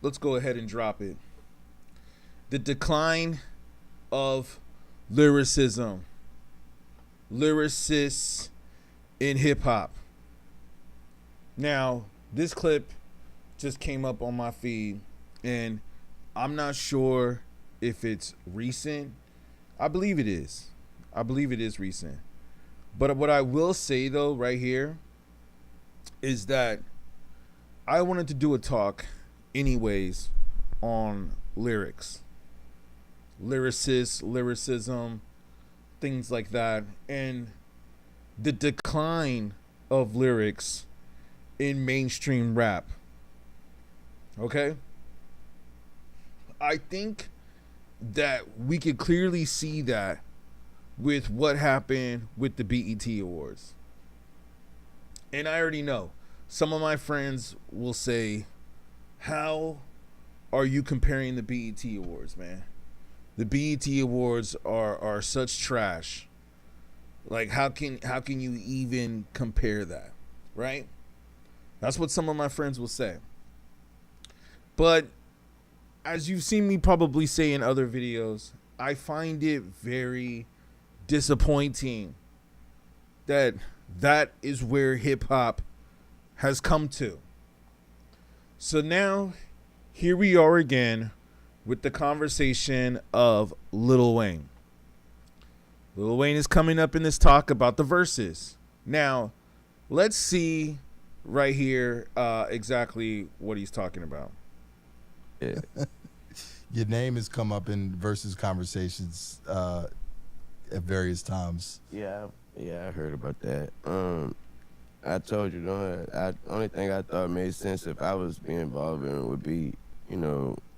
let's go ahead and drop it. The decline of lyricism, lyricists in hip hop. Now, this clip just came up on my feed, and I'm not sure if it's recent. I believe it is. I believe it is recent. But what I will say, though, right here, is that I wanted to do a talk, anyways, on lyrics, lyricists, lyricism, things like that, and the decline of lyrics in mainstream rap. Okay? I think that we could clearly see that with what happened with the BET Awards. And I already know some of my friends will say, how are you comparing the BET Awards, man? The BET Awards are such trash. Like, how can you even compare that, right? That's what some of my friends will say. But as you've seen me probably say in other videos, I find it very disappointing that that is where hip hop has come to. So now, here we are again with the conversation of Lil Wayne. Lil Wayne is coming up in this talk about the verses. Now, let's see right here exactly what he's talking about. Yeah. Your name has come up in versus conversations at various times. Yeah, I heard about that. I told you, only thing I thought made sense if I was being involved in it would be,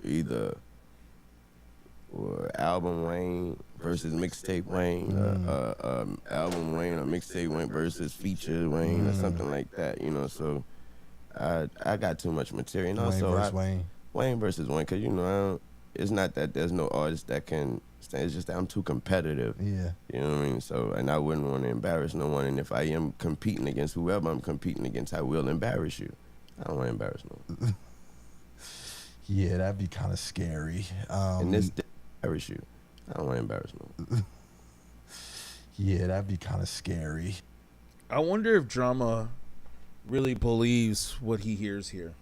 either or album Wayne versus mixtape Wayne, album Wayne or mixtape Wayne versus feature Wayne or something like that, So I got too much material. Wayne versus Wayne. Wayne versus Wayne, because it's not that there's no artist that can stand. It's just that I'm too competitive. Yeah. You know what I mean? So, and I wouldn't want to embarrass no one. And if I am competing against whoever I'm competing against, I will embarrass you. I don't want to embarrass no one. Yeah, that'd be kind of scary. And this embarrass you. I don't want to embarrass no one. Yeah, that'd be kind of scary. I wonder if Drama really believes what he hears here.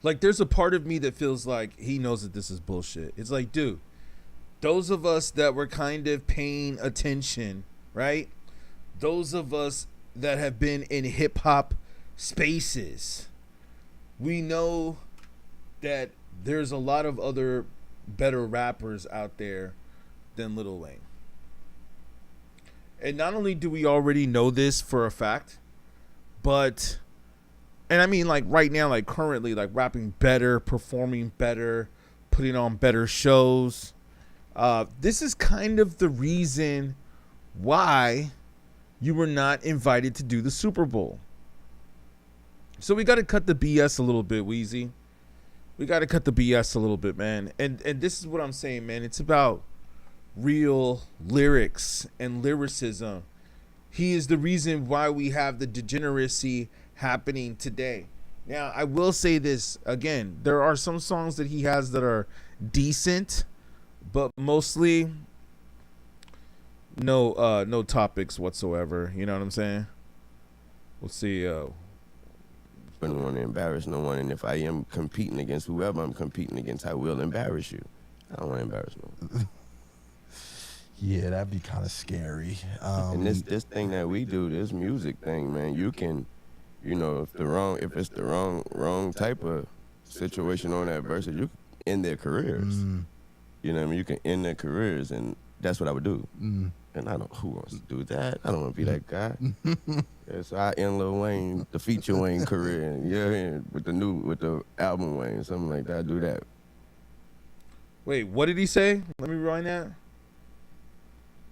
Like, there's a part of me that feels like he knows that this is bullshit. It's like, dude, those of us that were kind of paying attention, right? Those of us that have been in hip hop spaces, we know that there's a lot of other better rappers out there than Lil Wayne. And not only do we already know this for a fact, but, and I mean, like, right now, like, currently, like, rapping better, performing better, putting on better shows. This is kind of the reason why you were not invited to do the Super Bowl. So we got to cut the BS a little bit, Weezy. We got to cut the BS a little bit, man. And this is what I'm saying, man. It's about real lyrics and lyricism. He is the reason why we have the degeneracy happening today. Now, I will say this again. There are some songs that he has that are decent, but mostly no topics whatsoever. You know what I'm saying? We'll see. I wouldn't want to embarrass no one. And if I am competing against whoever I'm competing against, I will embarrass you. I don't want to embarrass no one. Yeah, that'd be kind of scary. And this thing that we do, this music thing, man, you can, if it's the wrong type of situation on that verse, you can end their careers. You know what I mean? You can end their careers, and that's what I would do. And I don't, who wants to do that? I don't want to be that guy. Yeah, so I end Lil Wayne, the feature Wayne career, and with the album Wayne, something like that. I do that. Wait, what did he say? Let me rewind that.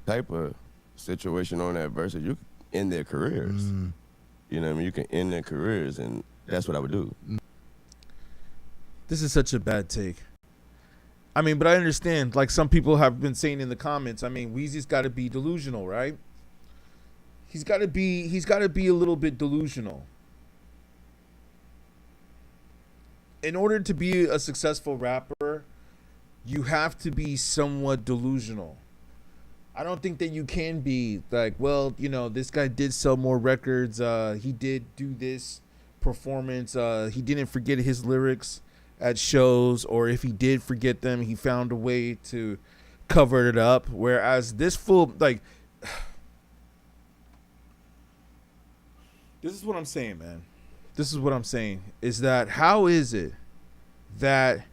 Type of situation on that verse, you can end their careers. You know what I mean? You can end their careers, and that's what I would do. This is such a bad take. I mean, but I understand. Like, some people have been saying in the comments, I mean, Weezy's got to be delusional, right? He's got to be a little bit delusional. in order to be a successful rapper, you have to be somewhat delusional. I don't think that you can be like, well, you know, this guy did sell more records. He did do this performance. He didn't forget his lyrics at shows, or if he did forget them, he found a way to cover it up. Whereas this fool, like, this is what I'm saying, man. This is what I'm saying is that how is it that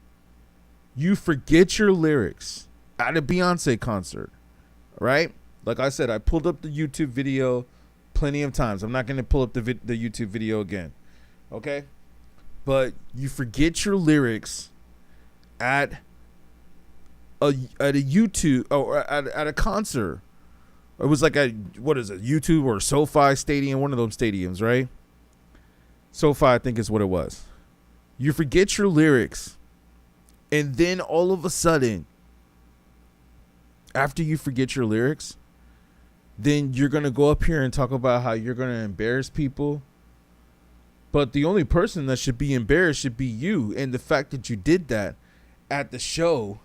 you forget your lyrics at a Beyonce concert? Right? Like I said, I pulled up the YouTube video plenty of times. I'm not going to pull up the YouTube video again. Okay? But you forget your lyrics at a YouTube or at a concert. It was like what is it? YouTube or SoFi Stadium, one of those stadiums, right? SoFi, I think is what it was. You forget your lyrics, and then all of a sudden, after you forget your lyrics, then you're going to go up here and talk about how you're going to embarrass people. But the only person that should be embarrassed should be you. And the fact that you did that at the show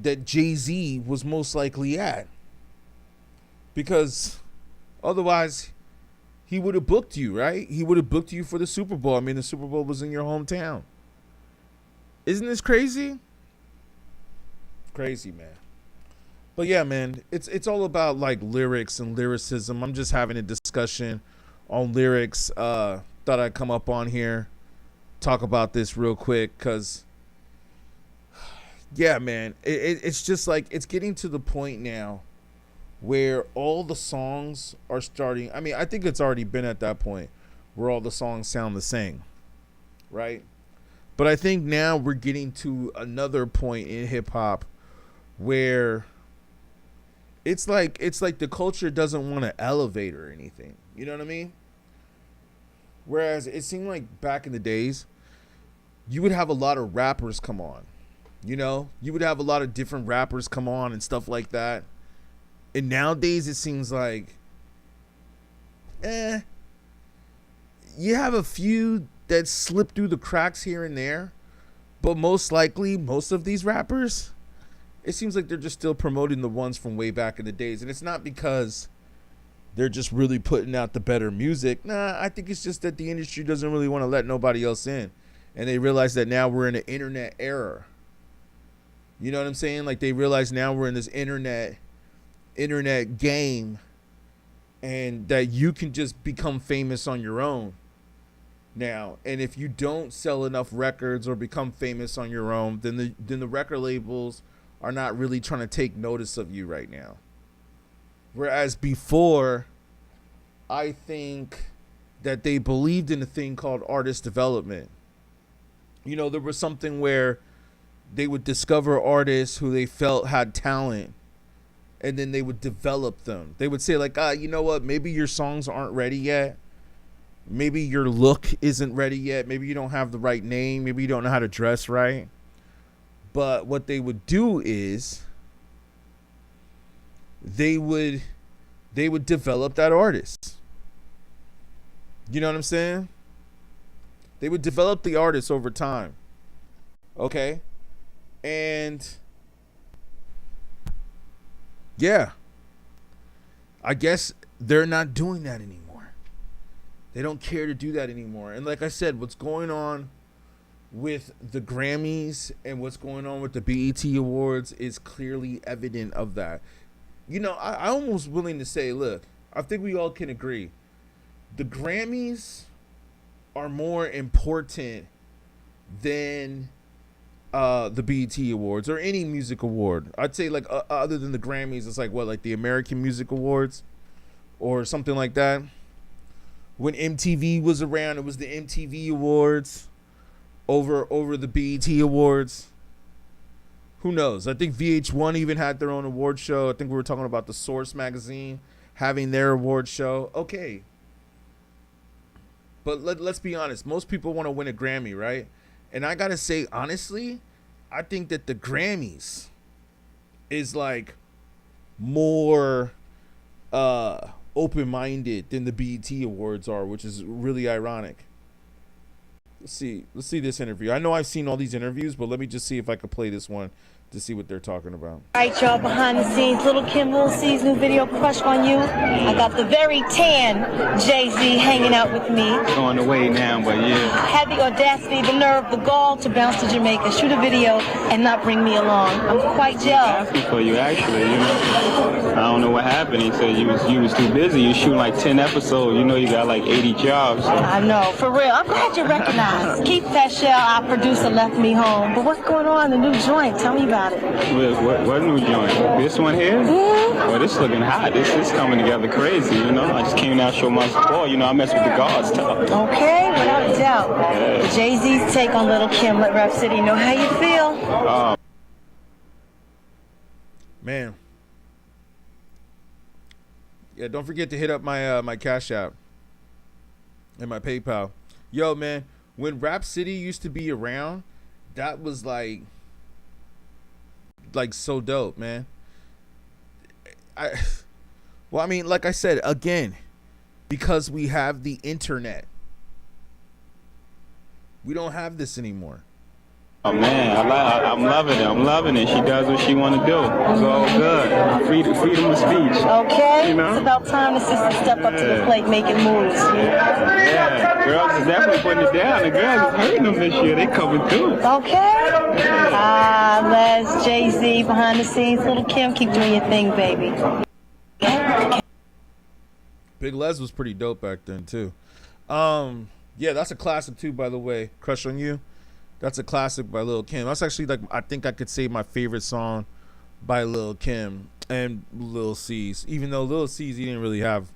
that Jay-Z was most likely at. Because otherwise, he would have booked you, right? He would have booked you for the Super Bowl. I mean, the Super Bowl was in your hometown. Isn't this crazy? Crazy, man. But yeah, man, it's all about like lyrics and lyricism. I'm just having a discussion on lyrics. Thought I'd come up on here, talk about this real quick, because yeah, man, it's just like it's getting to the point now where all the songs are starting. I mean, I think it's already been at that point where all the songs sound the same, right? But I think now we're getting to another point in hip hop where it's like the culture doesn't want to elevate or anything. You know what I mean? Whereas it seemed like back in the days, you would have a lot of rappers come on. You know? You would have a lot of different rappers come on and stuff like that. And nowadays it seems like, you have a few that slip through the cracks here and there. But most likely, most of these rappers, it seems like they're just still promoting the ones from way back in the days. And it's not because they're just really putting out the better music. Nah, I think it's just that the industry doesn't really want to let nobody else in. And they realize that now we're in an internet era. You know what I'm saying? Like, they realize now we're in this internet game, and that you can just become famous on your own now. And if you don't sell enough records or become famous on your own, then the record labels are not really trying to take notice of you right now. Whereas before, I think that they believed in a thing called artist development. You know, there was something where they would discover artists who they felt had talent, and then they would develop them. They would say like, you know what? Maybe your songs aren't ready yet. Maybe your look isn't ready yet. Maybe you don't have the right name. Maybe you don't know how to dress right. But what they would do is they would develop that artist. You know what I'm saying? They would develop the artist over time. Okay? And yeah, I guess they're not doing that anymore. They don't care to do that anymore. And like I said, what's going on with the Grammys and what's going on with the BET Awards is clearly evident of that. You know, I almost willing to say, look, I think we all can agree. The Grammys are more important than the BET Awards or any music award. I'd say like other than the Grammys, it's like what, like the American Music Awards or something like that. When MTV was around, it was the MTV Awards over the BET Awards. Who knows? I think VH1 even had their own award show. I think we were talking about the Source magazine having their award show. Okay. But let's be honest. Most people want to win a Grammy, right? And I got to say, honestly, I think that the Grammys is like more open-minded than the BET Awards are, which is really ironic. Let's see this interview. I know I've seen all these interviews, but let me just see if I could play this one to see what they're talking about. All right, y'all, behind the scenes, Little Kim, Lil C's new video, Crush on You. I got the very tan Jay-Z hanging out with me. On the way now, but yeah. I had the audacity, the nerve, the gall to bounce to Jamaica, shoot a video, and not bring me along. I'm quite jealous. Asking for you, actually. You know, I don't know what happened. He said you was too busy. You shooting like 10 episodes. You know, you got like 80 jobs. So. I know, for real. I'm glad you recognize. Keith Cashapp, our producer, left me home. But what's going on in the new joint? Tell me about it. What new joint? This one here? Mm-hmm. Well, this looking hot. This coming together crazy, you know. I just came down to show my support. You know, I mess with the guards tough. Okay, without a doubt. Yeah. Jay-Z's take on Little Kim. Let Rap City know how you feel. Man. Yeah, don't forget to hit up my my Cash App and my PayPal. Yo, man, when Rap City used to be around, that was like so dope, man. I mean, like I said, again, because we have the internet. We don't have this anymore. Oh man, I'm loving it. I'm loving it. She does what she want to do. It's all good. Freedom of speech. Okay, you know? It's about time the sisters step up to the plate, making moves. Yeah, girls are definitely putting it down. The girls are hurting them this year. They coming through. Okay. Les, Jay-Z, behind the scenes, Little Kim, keep doing your thing, baby. Big Les was pretty dope back then too. Yeah, that's a classic too, by the way. Crush on You. That's a classic by Lil Kim. That's actually, like, I think I could say my favorite song by Lil Kim and Lil C's. Even though Lil C's, he didn't really have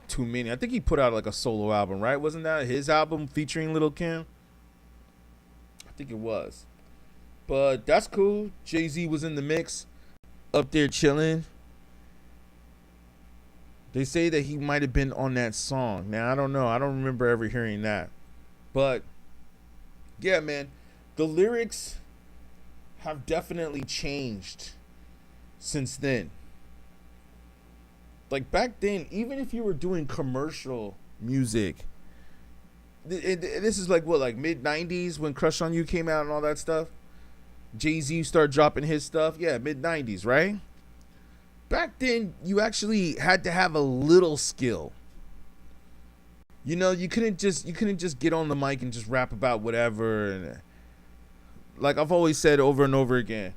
too many. I think he put out like a solo album, right? Wasn't that his album featuring Lil Kim? I think it was. But that's cool. Jay-Z was in the mix, up there chilling. They say that he might have been on that song. Now, I don't know. I don't remember ever hearing that. But yeah, man, the lyrics have definitely changed since then. Like back then, even if you were doing commercial music, this is like what, like mid 90s when Crush on You came out and all that stuff. Jay-Z started dropping his stuff. Yeah, mid 90s, right? Back then, you actually had to have a little skill. You know, you couldn't just get on the mic and just rap about whatever. And like I've always said over and over again,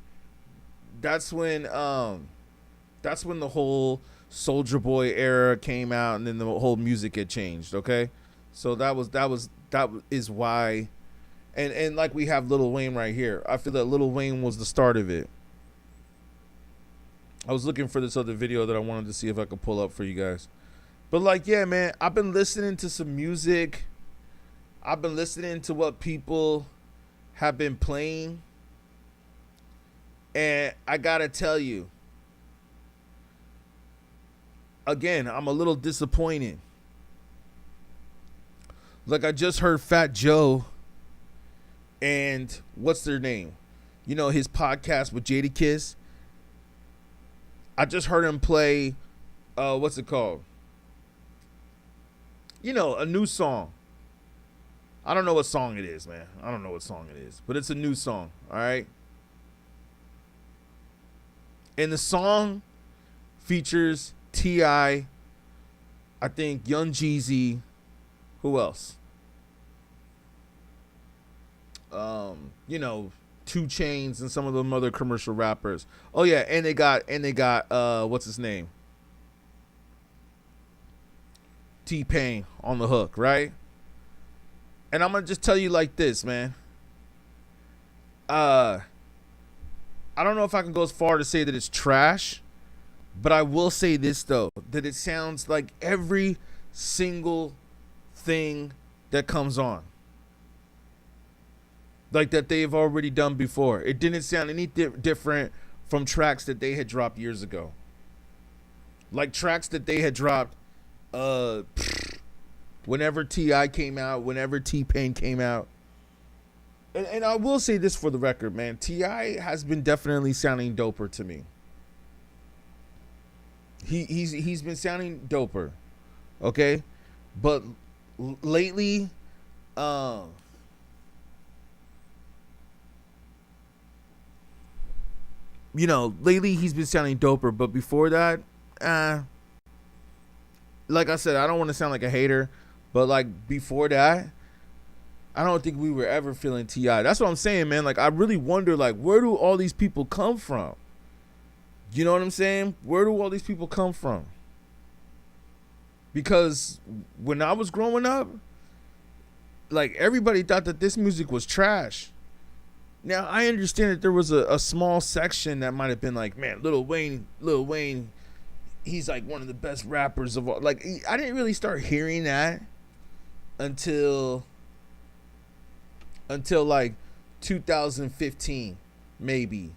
that's when the whole Soulja Boy era came out, and then the whole music had changed. Okay, so that is why, and like we have Lil Wayne right here. I feel that Lil Wayne was the start of it. I was looking for this other video that I wanted to see if I could pull up for you guys. But like, yeah, man, I've been listening to some music. I've been listening to what people have been playing. And I gotta tell you, again, I'm a little disappointed. Like, I just heard Fat Joe and what's their name? You know, his podcast with Jadakiss. I just heard him play, what's it called? You know, a new song. I don't know what song it is, man. I don't know what song it is, but it's a new song, all right? And the song features T.I., I think Young Jeezy, who else? You know, 2 Chainz and some of them other commercial rappers. Oh yeah, and they got what's his name? T-Pain on the hook, right? And I'm gonna just tell you like this, man. I don't know if I can go as far to say that it's trash, but I will say this though, that it sounds like every single thing that comes on. Like that they've already done before. It didn't sound any different from tracks that they had dropped years ago. Like tracks that they had dropped whenever T.I. came out, whenever T-Pain came out. And I will say this for the record, man. T.I. has been definitely sounding doper to me. He's been sounding doper. Okay? But lately, you know, lately he's been sounding doper, but before that, like I said, I don't want to sound like a hater, but like before that, I don't think we were ever feeling T.I. That's what I'm saying, man. Like, I really wonder, like, where do all these people come from? You know what I'm saying? Where do all these people come from? Because when I was growing up, like, everybody thought that this music was trash. Now, I understand that there was a small section that might have been like, man, Lil Wayne, he's like one of the best rappers of all. Like, I didn't really start hearing that until like 2015, maybe.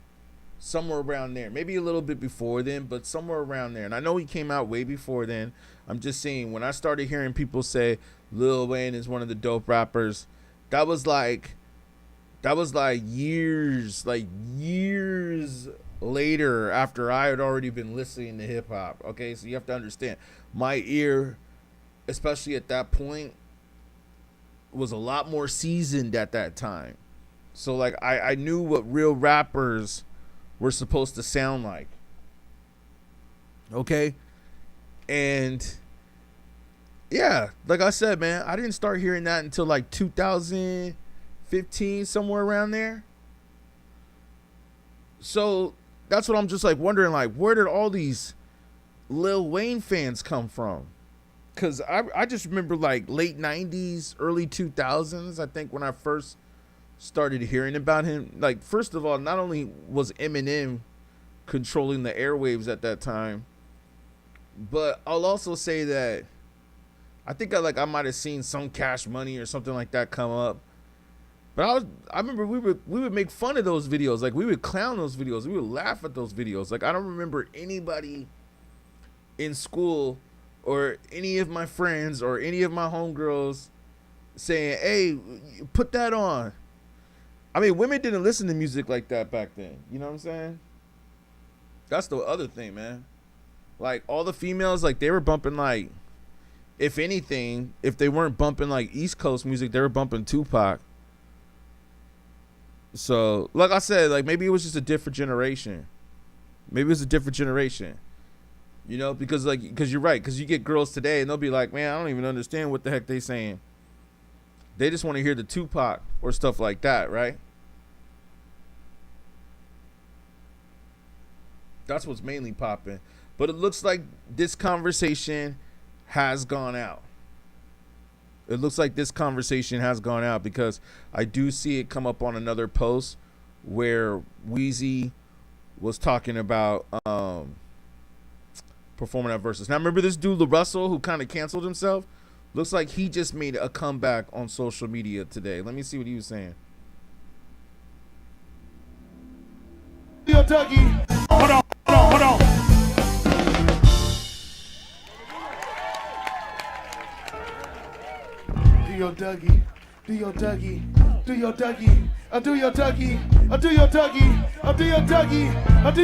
Somewhere around there. Maybe a little bit before then, but somewhere around there. And I know he came out way before then. I'm just saying, when I started hearing people say Lil Wayne is one of the dope rappers, that was like years later after I had already been listening to hip hop. Okay, so you have to understand, my ear, especially at that point, was a lot more seasoned at that time. So like I knew what real rappers were supposed to sound like. Okay? And yeah, like I said, man, I didn't start hearing that until like 2015, somewhere around there. So that's what I'm just like wondering, like, where did all these Lil Wayne fans come from? Because I just remember like late 90s, early 2000s, I think, when I first started hearing about him. Like, first of all, not only was Eminem controlling the airwaves at that time, but I'll also say that I think I might have seen some Cash Money or something like that come up. But I remember we would make fun of those videos. Like, we would clown those videos. We would laugh at those videos. Like, I don't remember anybody in school or any of my friends or any of my homegirls saying, hey, put that on. I mean, women didn't listen to music like that back then. You know what I'm saying? That's the other thing, man. Like, all the females, like, they were bumping, like, if anything, if they weren't bumping, like, East Coast music, they were bumping Tupac. So, like I said, like, maybe it was just a different generation. Maybe it was a different generation. You know, because you're right. Because you get girls today and they'll be like, man, I don't even understand what the heck they saying. They just want to hear the Tupac or stuff like that, right? That's what's mainly popping. But it looks like this conversation has gone out. It looks like this conversation has gone out because I do see it come up on another post where Weezy was talking about performing at Versus. Now, remember this dude, LaRussell, who kind of canceled himself? Looks like he just made a comeback on social media today. Let me see what he was saying. Yo, Dougie. Hold on. Do your Dougie. Do your Dougie. Do your Dougie. I do your Dougie. I do your Dougie. I do your Dougie. I do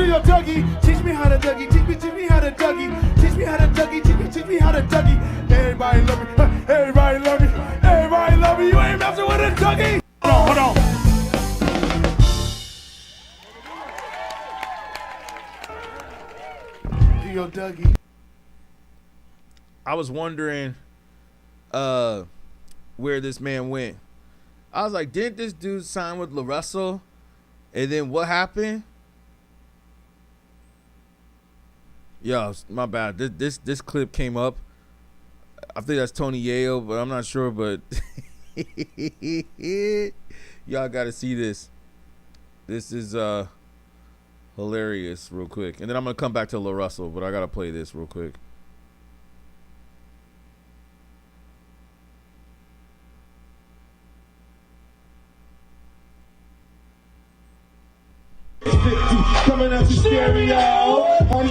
your Dougie. Teach me how to Dougie. Teach me how to Dougie. Teach me how to Dougie. Teach me how to Dougie. Everybody love me. Everybody love me. Everybody love me. You ain't messing with a Dougie. Hold on. Do your Dougie. I was wondering where this man went. I was like, didn't this dude sign with LaRussell? And then what happened? Yo, my bad. This clip came up. I think that's Tony Yayo, but I'm not sure. But y'all got to see this. This is hilarious real quick. And then I'm going to come back to LaRussell, but I got to play this real quick. Coming out the stereo. I'm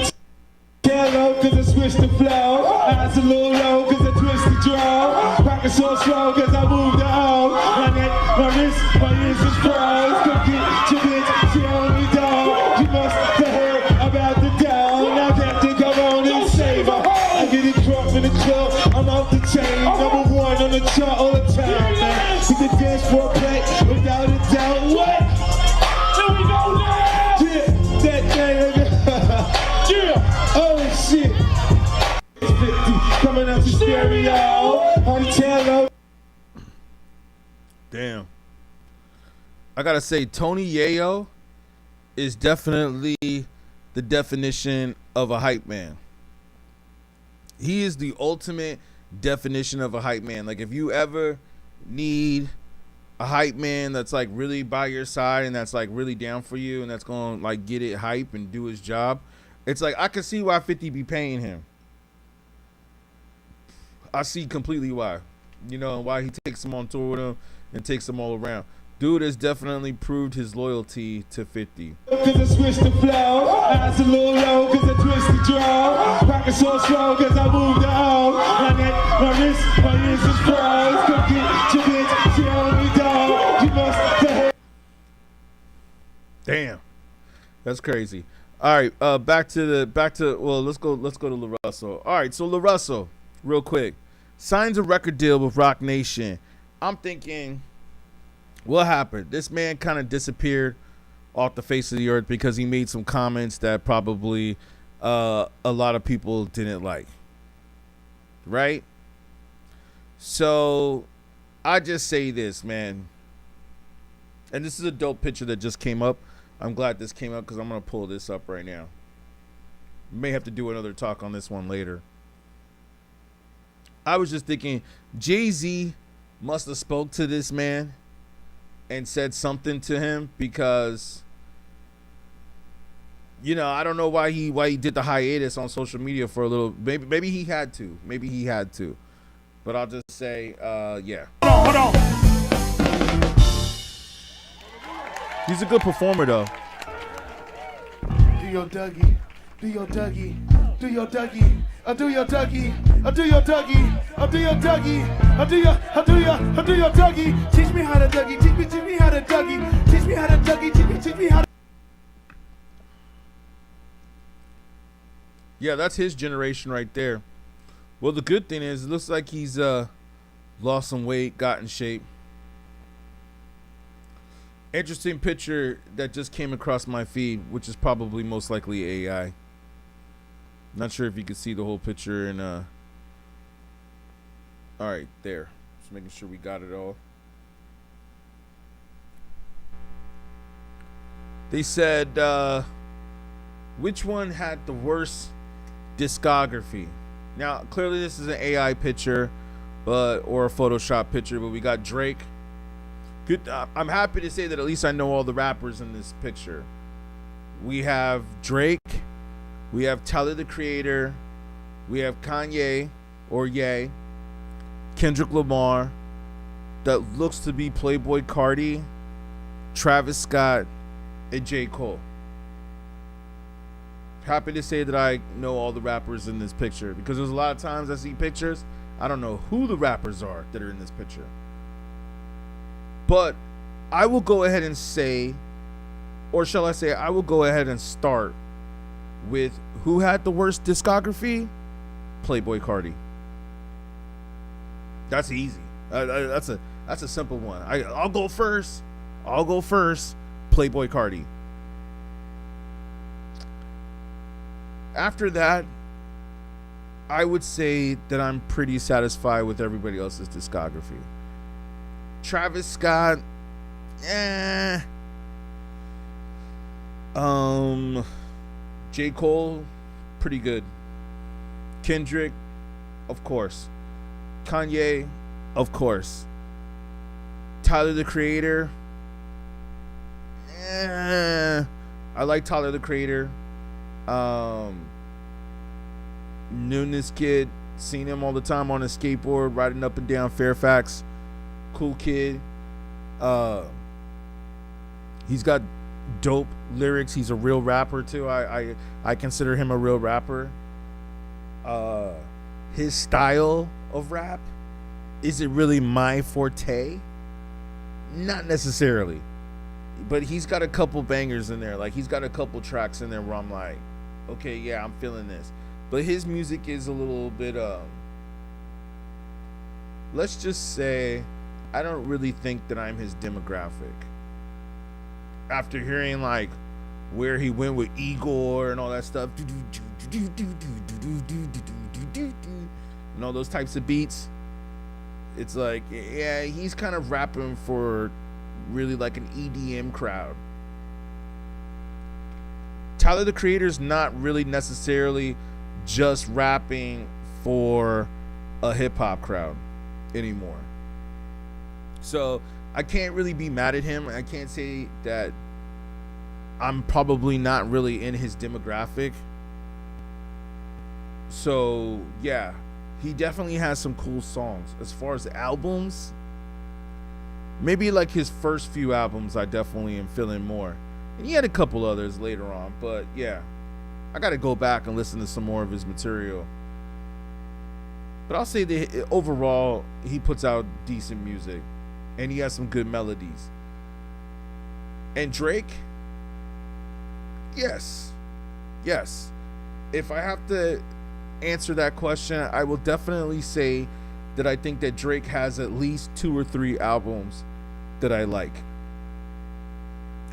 yellow cause I switched the flow. Eyes a little low cause I twist the draw. Pocket so slow cause I move the O. My wrist, my ears is froze. Come get your bitch, she on me dog. You must have heard about the down. Now that they come on and save her. I get it drunk in the club, I'm off the chain. Number one on the chart all the time, man. With the dance floor play, without a doubt. What? Here we go now! Damn. I gotta say, Tony Yayo is definitely the definition of a hype man. He is the ultimate definition of a hype man. Like, if you ever need a hype man that's like really by your side and that's like really down for you and that's gonna like get it hype and do his job, it's like I can see why 50 be paying him. I see completely why. You know, why he takes them on tour with him and takes them all around. Dude has definitely proved his loyalty to 50. Cause I switch the flow, eyes a little low cause I twist the draw. Pocket so strong cause I move the O. My neck, my wrist, my ears is froze. Come get your bitch, she on me dog. You must have. Damn. That's crazy. All right, back to well, let's go to La Russell. All right, so La Russell, real quick. Signs a record deal with Roc Nation. I'm thinking, what happened? This man kind of disappeared off the face of the earth because he made some comments that probably a lot of people didn't like. Right? So I just say this, man. And this is a dope picture that just came up. I'm glad this came up because I'm going to pull this up right now. May have to do another talk on this one later. I was just thinking, Jay-Z must have spoke to this man and said something to him because, you know, I don't know why he did the hiatus on social media for a little. Maybe he had to. But I'll just say, yeah. Hold on. He's a good performer, though. Do your Dougie. Do your Dougie. Do your Dougie. I do your Dougie. I do your Dougie. I do your Dougie. I do your Dougie. Teach me how to Dougie. Teach me how to Dougie. Teach me how to Dougie. Teach me how to. Yeah, that's his generation right there. Well, the good thing is, it looks like he's lost some weight, got in shape. Interesting picture that just came across my feed, which is probably most likely AI. Not sure if you can see the whole picture. And all right, there. Just making sure we got it all. They said, which one had the worst discography? Now, clearly this is an AI picture, or a Photoshop picture, but we got Drake. Good. I'm happy to say that at least I know all the rappers in this picture. We have Drake. We have Tyler, the Creator. We have Kanye, or Ye. Kendrick Lamar. That looks to be Playboi Carti. Travis Scott. And J. Cole. Happy to say that I know all the rappers in this picture, because there's a lot of times I see pictures, I don't know who the rappers are that are in this picture. But I will go ahead and say, or shall I say, I will go ahead and start with who had the worst discography? Playboi Carti. That's easy. That's a simple one. I'll go first. Playboi Carti. After that, I would say that I'm pretty satisfied with everybody else's discography. Travis Scott, J. Cole, pretty good. Kendrick, of course. Kanye, of course. Tyler, the Creator, I like Tyler, the Creator. Nunes Kid, seen him all the time on a skateboard riding up and down Fairfax. Cool kid. He's got dope lyrics. He's a real rapper too. I consider him a real rapper. His style of rap, is it really my forte? Not necessarily, but he's got a couple bangers in there. Like, he's got a couple tracks in there where I'm like, okay, yeah, I'm feeling this. But his music is a little bit let's just say, I don't really think that I'm his demographic. After hearing like where he went with Igor and all that stuff, and all those types of beats, It's like, yeah, he's kind of rapping for really like an EDM crowd. Tyler the Creator's not really necessarily just rapping for a hip hop crowd anymore. So I can't really be mad at him. I can't say that I'm probably not really in his demographic. So yeah, he definitely has some cool songs. As far as albums, maybe like his first few albums, I definitely am feeling more. And he had a couple others later on, but yeah, I got to go back and listen to some more of his material. But I'll say that overall, he puts out decent music, and he has some good melodies. And Drake, yes. If I have to answer that question, I will definitely say that I think that Drake has at least 2 or 3 albums that I like.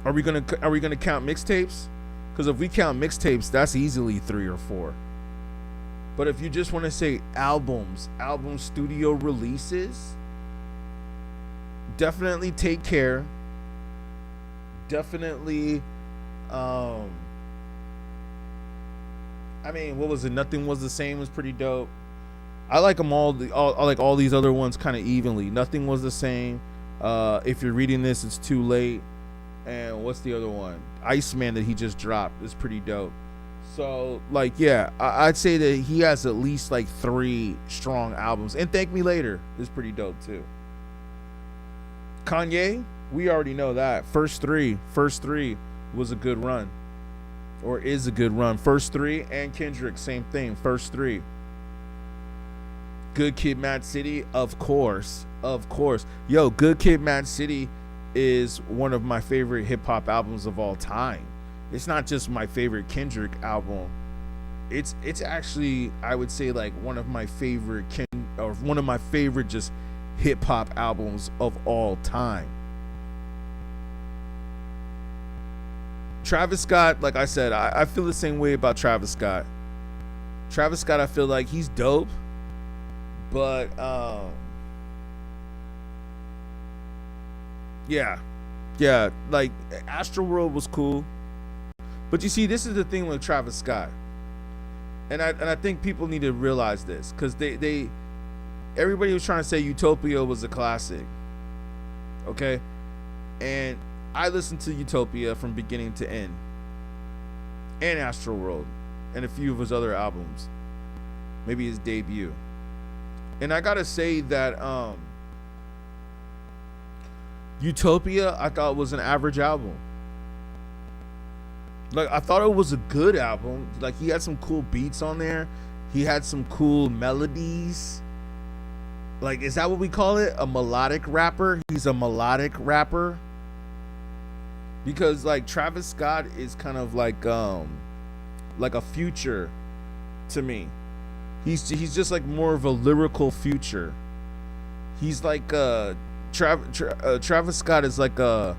Are we gonna count mixtapes? Because if we count mixtapes, that's easily 3 or 4. But if you just want to say album studio releases, definitely Take Care. Definitely, I mean, what was it? Nothing Was the Same was pretty dope. I like them all. I like all these other ones kind of evenly. Nothing Was the Same. If you're reading this, it's too late. And what's the other one? Iceman that he just dropped is pretty dope. So, like, yeah, I'd say that he has at least like 3 strong albums. And Thank Me Later is pretty dope too. Kanye, we already know that. First three was a good run. Or is a good run. First 3, and Kendrick, same thing. First 3. Good Kid, Mad City, of course. Yo, Good Kid, Mad City is one of my favorite hip-hop albums of all time. It's not just my favorite Kendrick album. It's actually, I would say, like one of my favorite just hip-hop albums of all time. Travis Scott, like I said, I feel the same way about Travis Scott. Travis Scott, I feel like he's dope, but yeah, like Astroworld was cool. But you see, this is the thing with Travis Scott, and I think people need to realize this, because everybody was trying to say Utopia was a classic, okay, and I listened to Utopia from beginning to end, and Astroworld, and a few of his other albums, maybe his debut, and I gotta say that Utopia I thought was an average album. Like, I thought it was a good album. Like, he had some cool beats on there. He had some cool melodies. Like, is that what we call it? A melodic rapper? He's a melodic rapper. Because, like, Travis Scott is kind of like a Future to me. He's just like more of a lyrical Future. He's like Travis Scott is like a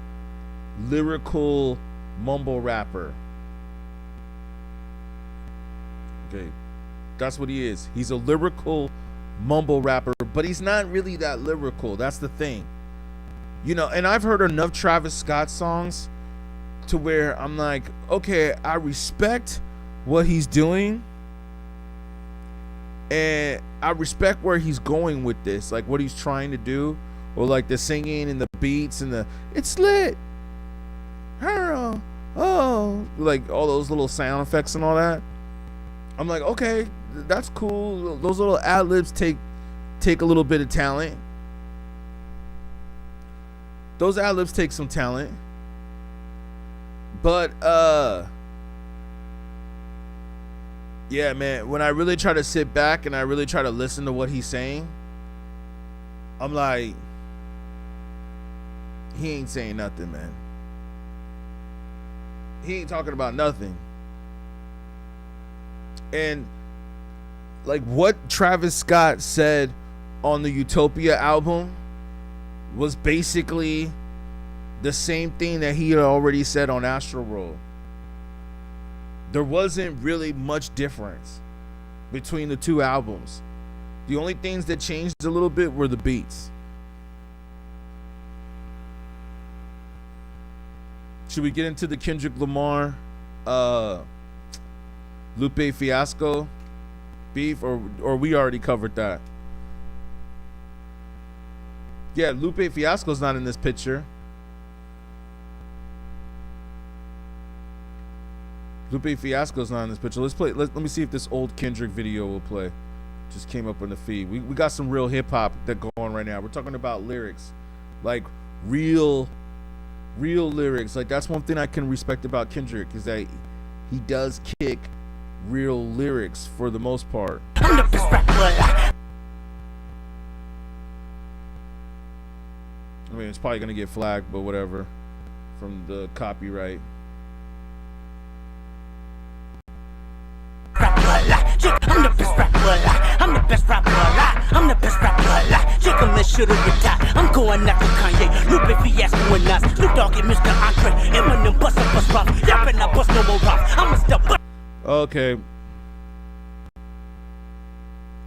lyrical mumble rapper. Okay, that's what he is. He's a lyrical mumble rapper, but he's not really that lyrical. That's the thing, you know. And I've heard enough Travis Scott songs to where I'm like, okay, I respect what he's doing, and I respect where he's going with this, like what he's trying to do, or like the singing and the beats and it's lit. Oh, like all those little sound effects and all that. I'm like, okay, that's cool. Those little ad-libs take a little bit of talent. Those ad-libs take some talent. But yeah, man, when I really try to sit back and I really try to listen to what he's saying, I'm like, he ain't saying nothing, man. He ain't talking about nothing. And like what Travis Scott said on the Utopia album was basically the same thing that he had already said on Astroworld. There wasn't really much difference between the two albums. The only things that changed a little bit were the beats. Should we get into the Kendrick Lamar, Lupe Fiasco beef, or we already covered that? Yeah, Lupe Fiasco's not in this picture. Lupe Fiasco's not in this picture. Let's play. Let me see if this old Kendrick video will play. Just came up on the feed. We got some real hip hop that go on right now. We're talking about lyrics, like real lyrics. Like that's one thing I can respect about Kendrick is that he does kick real lyrics for the most part. I mean, it's probably gonna get flagged, but whatever, from the copyright. I'm the best rapper alive. I'm the best rapper alive. I'm the best rapper alive. Jacob that shoulda retired. I'm going after Kanye, Lupe Fiasco and Nas, Snoop Dogg and Mr. Andre, Eminem bust up bust rock. Y'all better not bust no more rocks. I'm a step. Okay.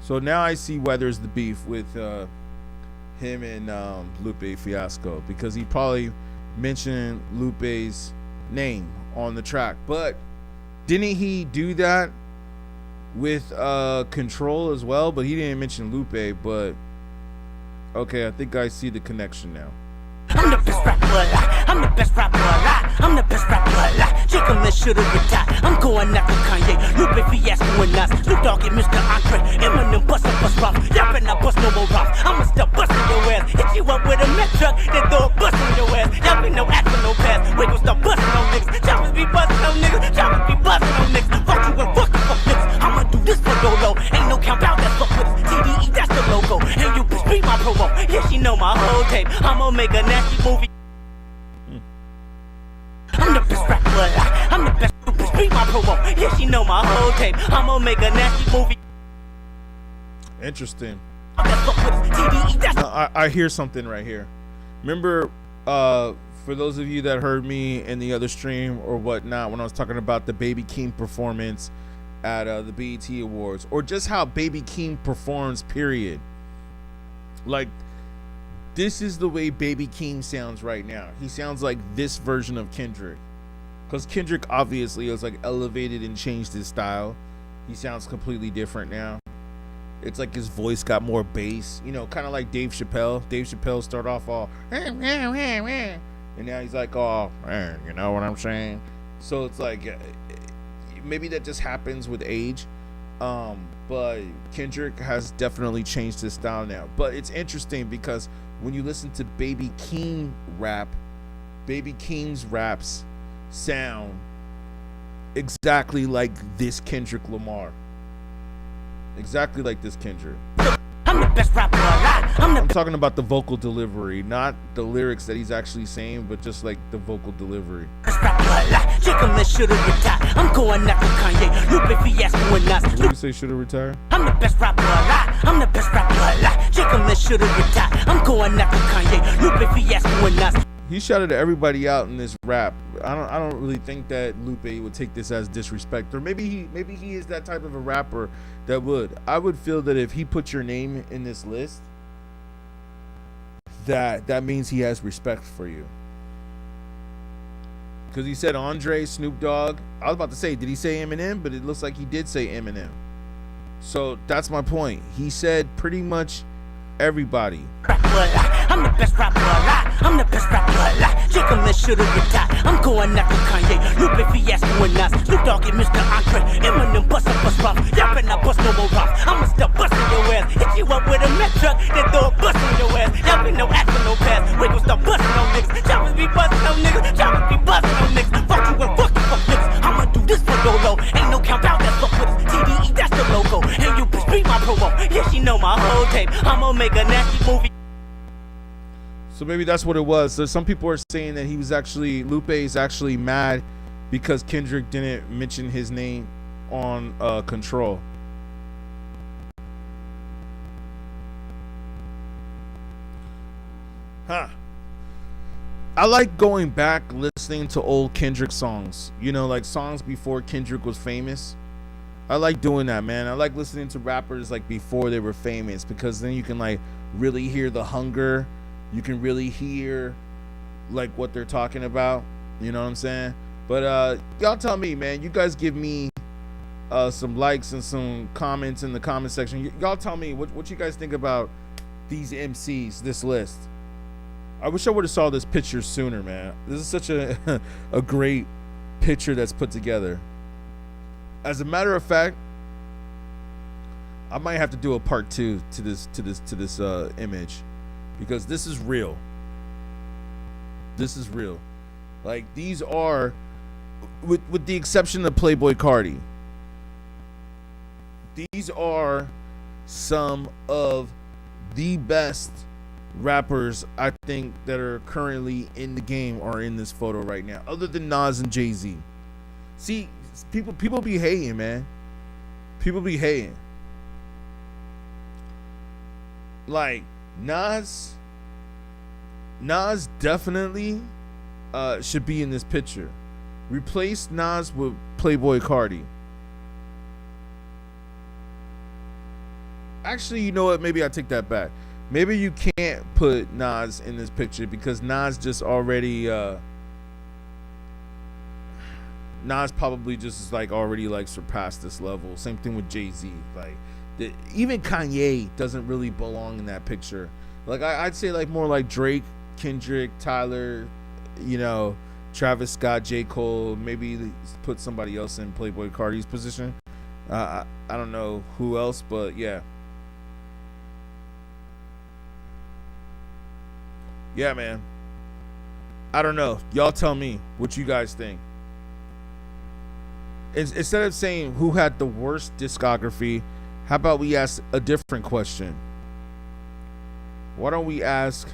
So now I see why there's the beef with him and Lupe Fiasco, because he probably mentioned Lupe's name on the track. But didn't he do that with Control as well? But he didn't mention Lupe. But okay, I think I see the connection now. I'm the best rapper alive. I'm the best rapper alive. I'm the best rapper alive. Jacob that shoulda retired. I'm going after Kanye, Lupe Fiasco and Nas, Snoop Dogg and Mr. Andre, Eminem bust up bust rock. Y'all better not bust no more rocks. I'ma start busting your ass. Hit you up with a Mack truck, then throw a bust on your ass. Y'all be no act for no pass. We gon' start busting on niggas. Choppers be busting on niggas. Choppers be busting on niggas. Fuck you and fuck you fuck niggas. I'ma do this for YOLO. Ain't no count out that fuck with us. TDE, that's the logo. And you bitch be my promo. Yeah, she know my whole tape. I'ma make a nasty movie. I'm the best rapper alive. I'm the best. You bitch be my promo. Yeah, she know my whole tape. I'ma make a nasty movie. Interesting. TDE, that's I hear something right here. Remember, for those of you that heard me in the other stream or whatnot, when I was talking about the Baby Keem performance at the BET Awards, or just how Baby Keem performs, period. Like, this is the way Baby Keem sounds right now. He sounds like this version of Kendrick. Because Kendrick obviously has like elevated and changed his style. He sounds completely different now. It's like his voice got more bass, you know, kind of like Dave Chappelle. Dave Chappelle started off all, and now he's like, oh, you know what I'm saying? So it's like, maybe that just happens with age. But Kendrick has definitely changed his style now. But it's interesting because when you listen to Baby Keem rap, Baby Keem's raps sound exactly like this Kendrick Lamar. Exactly like this Kendrick. I'm the best rapper alive. I'm talking about the vocal delivery, not the lyrics that he's actually saying, but just like the vocal delivery. Jacob that shoulda retired. I'm going after Kanye, Lupe Fiasco and Nas. What did you say, shoulda retired? I'm the best rapper alive. I'm the best rapper alive. Jacob that shoulda retired. I'm going after Kanye, Lupe Fiasco and Nas. He shouted everybody out in this rap. I don't really think that Lupe would take this as disrespect, or maybe he is that type of a rapper that would. I would feel that if he put your name in this list, that means he has respect for you. Because he said Andre, Snoop Dogg. I was about to say, did he say Eminem? But it looks like he did say Eminem. So that's my point. He said pretty much everybody. I'm the best rapper alive. I'm the best rapper alive. Jacob that shoulda retired. I'm going after Kanye, Lupe Fiasco and Nas, Snoop Dogg and Mr. Andre, Eminem bust up bust rock. Y'all better not bust no more rocks. I'ma start busting your ass. Hit you up with a Mack truck, then throw a bust on your ass. Y'all be no act for no pass. We gon' start busting on niggas. Choppers be busting on niggas. Choppers be busting on niggas. Fuck you and fuck you fuck niggas. I'ma do this for YOLO. Ain't no count out that fuck with us. TDE, that's the logo. And you bitch be my promo. Yeah, she know my whole tape. I'ma make a nasty movie. So maybe that's what it was. So some people are saying that Lupe is actually mad because Kendrick didn't mention his name on Control. Huh. I like going back listening to old Kendrick songs. You know, like songs before Kendrick was famous. I like doing that, man. I like listening to rappers like before they were famous, because then you can like really hear the hunger. You can really hear like what they're talking about. You know what I'm saying? But y'all tell me, man. You guys give me some likes and some comments in the comment section. Y'all tell me what you guys think about these MCs, this list. I wish I would have saw this picture sooner, man. This is such a a great picture that's put together. As a matter of fact, I might have to do a part 2 to this image, because this is real. This is real. Like, these are, with the exception of Playboi Carti, these are some of the best rappers I think that are currently in the game are in this photo right now, other than Nas and Jay-Z. See, people be hating, man. People be hating. Like, Nas definitely should be in this picture. Replace Nas with Playboi Carti. Actually, you know what? Maybe I take that back. Maybe you can't put Nas in this picture because Nas just already Nas probably just is like already like surpassed this level. Same thing with Jay-Z. Like even Kanye doesn't really belong in that picture. Like I'd say like more like Drake, Kendrick, Tyler, you know, Travis Scott, J. Cole. Maybe put somebody else in Playboi Carti's position. I don't know who else, but yeah. Yeah, man. I don't know. Y'all tell me what you guys think. Instead of saying who had the worst discography, how about we ask a different question? Why don't we ask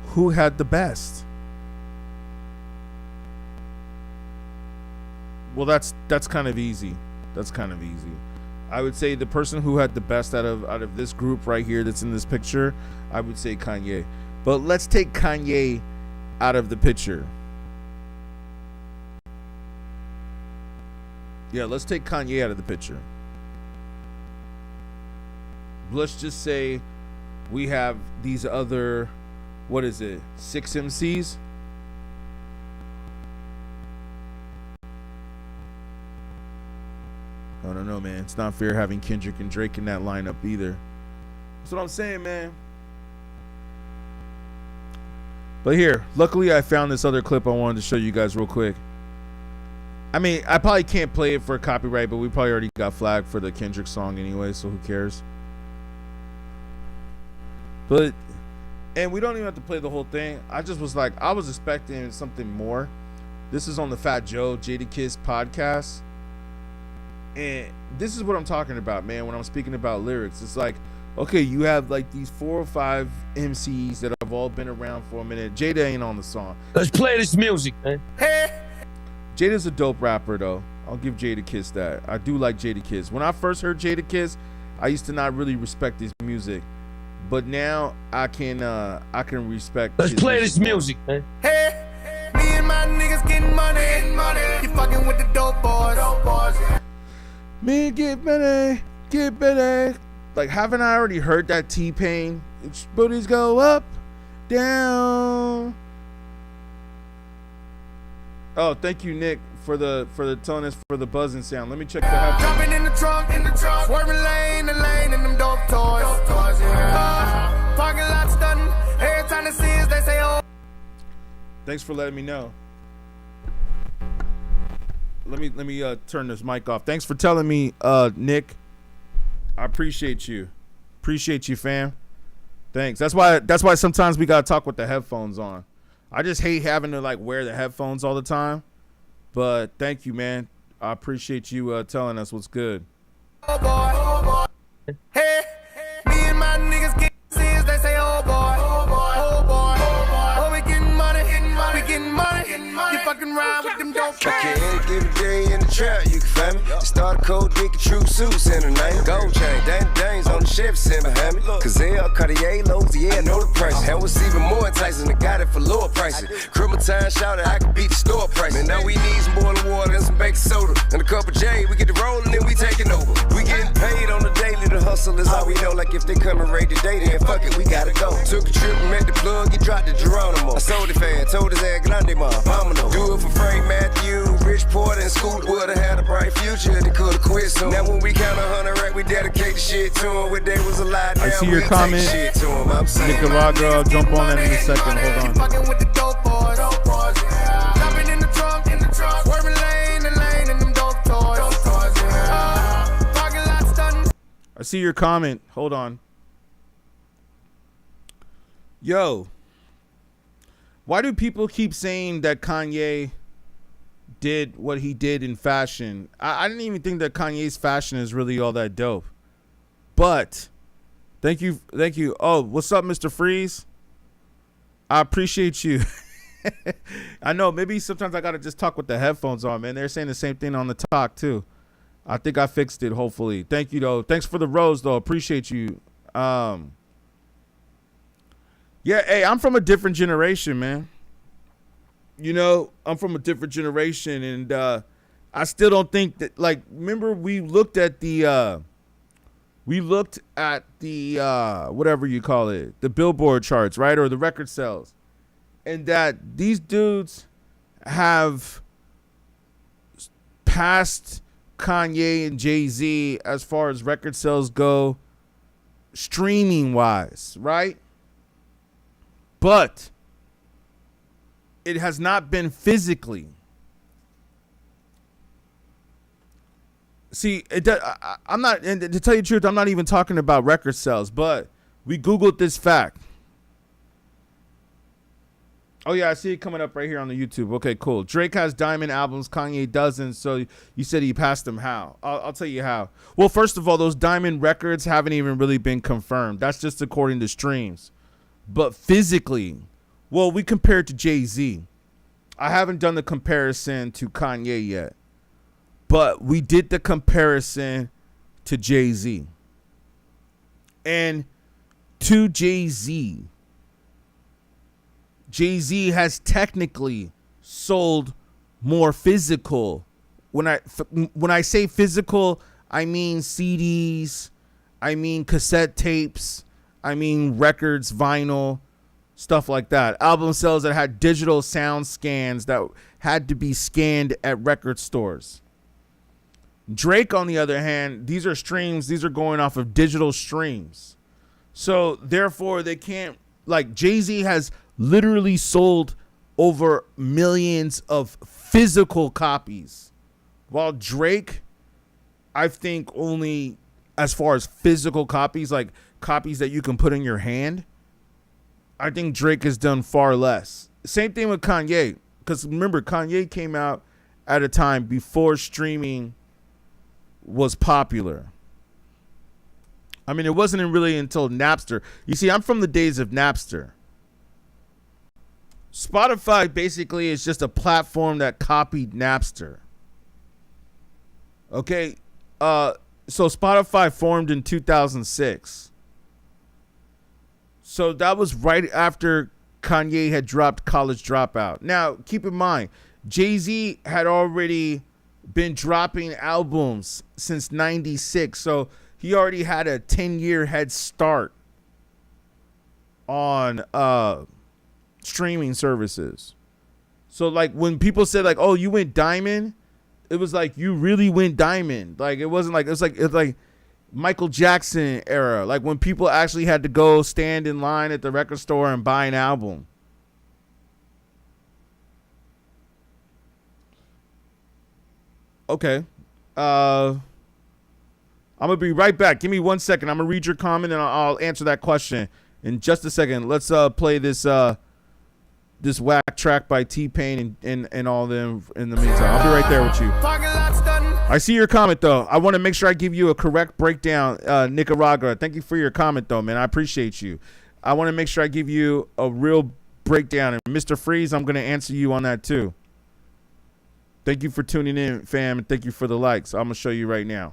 who had the best? Well, that's kind of easy. That's kind of easy. I would say the person who had the best out of this group right here that's in this picture, I would say Kanye. But let's take Kanye out of the picture. Yeah, let's take Kanye out of the picture. Let's just say we have these other, what is it, 6 MCs? I don't know, man. It's not fair having Kendrick and Drake in that lineup either. That's what I'm saying, man. But here, luckily I found this other clip I wanted to show you guys real quick. I mean, I probably can't play it for copyright, but we probably already got flagged for the Kendrick song anyway, so who cares? And we don't even have to play the whole thing. I just was like, I was expecting something more. This is on the Fat Joe Jadakiss podcast. And this is what I'm talking about, man, when I'm speaking about lyrics. It's like, okay, you have like these 4 or 5 MCs that have all been around for a minute. Jada ain't on the song. Let's play this music, man. Jada's a dope rapper, though. I'll give Jadakiss that. I do like Jadakiss. When I first heard Jadakiss, I used to not really respect his music, but now I can respect. Let's play this music, man. Hey, me and my niggas getting money. You fucking with the dope boys. Me get money. Like, haven't I already heard that T-Pain? Booties go up, down. Oh, thank you, Nick, for the telling us for the buzzing sound. Let me check the headphones. Jumping in the trunk, swerving lane to lane in them dope toys. Parking lot stunning. Every time they see us, they say, oh. Thanks for letting me know. Let me turn this mic off. Thanks for telling me, Nick. I appreciate you. Appreciate you, fam. Thanks. That's why sometimes we gotta talk with the headphones on. I just hate having to like wear the headphones all the time. But thank you, man. I appreciate you telling us what's good. Oh boy. Hey, me and my niggas get serious, they say, oh boy. Oh we getting money. We getting money. You fucking around with them dope Okay, any given day in the trap, you can find me. Start a cold dick and true suits in the name. Gold chain, Danes on the Chevy sitting behind me. Gazelle, Cartier, lows, yeah, I know the price. Hell, what's even more enticing, I got it for lower prices. Criminal time, shout it, I can beat the store price. And now we need some boiling water and some baking soda. And a cup of J, we get the rolling and we taking over. We getting paid on the daily, the hustle is all we know. Like if they come and raid the day, then fuck it, we gotta go. Took a trip and met the plug, he dropped the Geronimo. I sold it fast, told his ass, Grande Ma, Pomino. Do it for Frank Matthew, Rich Porter, and Scoot would've had a bright future, they could've quit soon. Now when we count 100 rack, we dedicate the shit to him. When they was alive, now I see your comment. Nicaragua, jump on that in a second. Hold on. I see your comment. Hold on. Yo, why do people keep saying that Kanye did what he did in fashion? I didn't even think that Kanye's fashion is really all that dope. But thank you. Oh, what's up, Mr. Freeze? I appreciate you. I know maybe sometimes I gotta just talk with the headphones on, man. They're saying the same thing on the talk too. I think I fixed it, hopefully. Thank you, though. Thanks for the rose, though. Appreciate you. Yeah, hey, I'm from a different generation, man. You know, I'm from a different generation, and I still don't think that, like, remember we looked at the whatever you call it, the Billboard charts, right, or the record sales, and that these dudes have passed Kanye and Jay-Z as far as record sales go, streaming wise, right? But it has not been physically. See, I'm not, and to tell you the truth, I'm not even talking about record sales, but we Googled this fact. Oh, yeah, I see it coming up right here on the YouTube. Okay, cool. Drake has diamond albums, Kanye doesn't, so you said he passed them. How? I'll tell you how. Well, first of all, those diamond records haven't even really been confirmed. That's just according to streams. But physically, well, we compared to Jay-Z. I haven't done the comparison to Kanye yet. But we did the comparison to Jay-Z. And to Jay-Z has technically sold more physical. When I say physical, I mean CDs, I mean cassette tapes, I mean records, vinyl, stuff like that. Album sales that had digital sound scans that had to be scanned at record stores. Drake, on the other hand, these are streams. These are going off of digital streams. So therefore, they can't, like, Jay-Z has literally sold over millions of physical copies, while Drake, I think, only as far as physical copies, like copies that you can put in your hand, I think Drake has done far less. Same thing with Kanye, because remember, Kanye came out at a time before streaming was popular. I mean, it wasn't really until Napster. You see, I'm from the days of Napster. Spotify basically is just a platform that copied Napster. Okay, so Spotify formed in 2006. So that was right after Kanye had dropped College Dropout. Now, keep in mind, Jay-Z had already been dropping albums since 96. So he already had a 10-year head start on streaming services. So like when people said like, oh, you went diamond, it was like you really went diamond. Like it wasn't like, it's like Michael Jackson era, like when people actually had to go stand in line at the record store and buy an album. Okay. I'm gonna be right back. Give me 1 second. I'm gonna read your comment and I'll answer that question in just a second. Let's play this this whack track by T-Pain and all them in the meantime. I'll be right there with you. I see your comment though. I want to make sure I give you a correct breakdown, Nicaragua. Thank you for your comment though, man. I appreciate you. I want to make sure I give you a real breakdown. And Mr. Freeze, I'm gonna answer you on that too. Thank you for tuning in, fam, and thank you for the likes. I'm going to show you right now.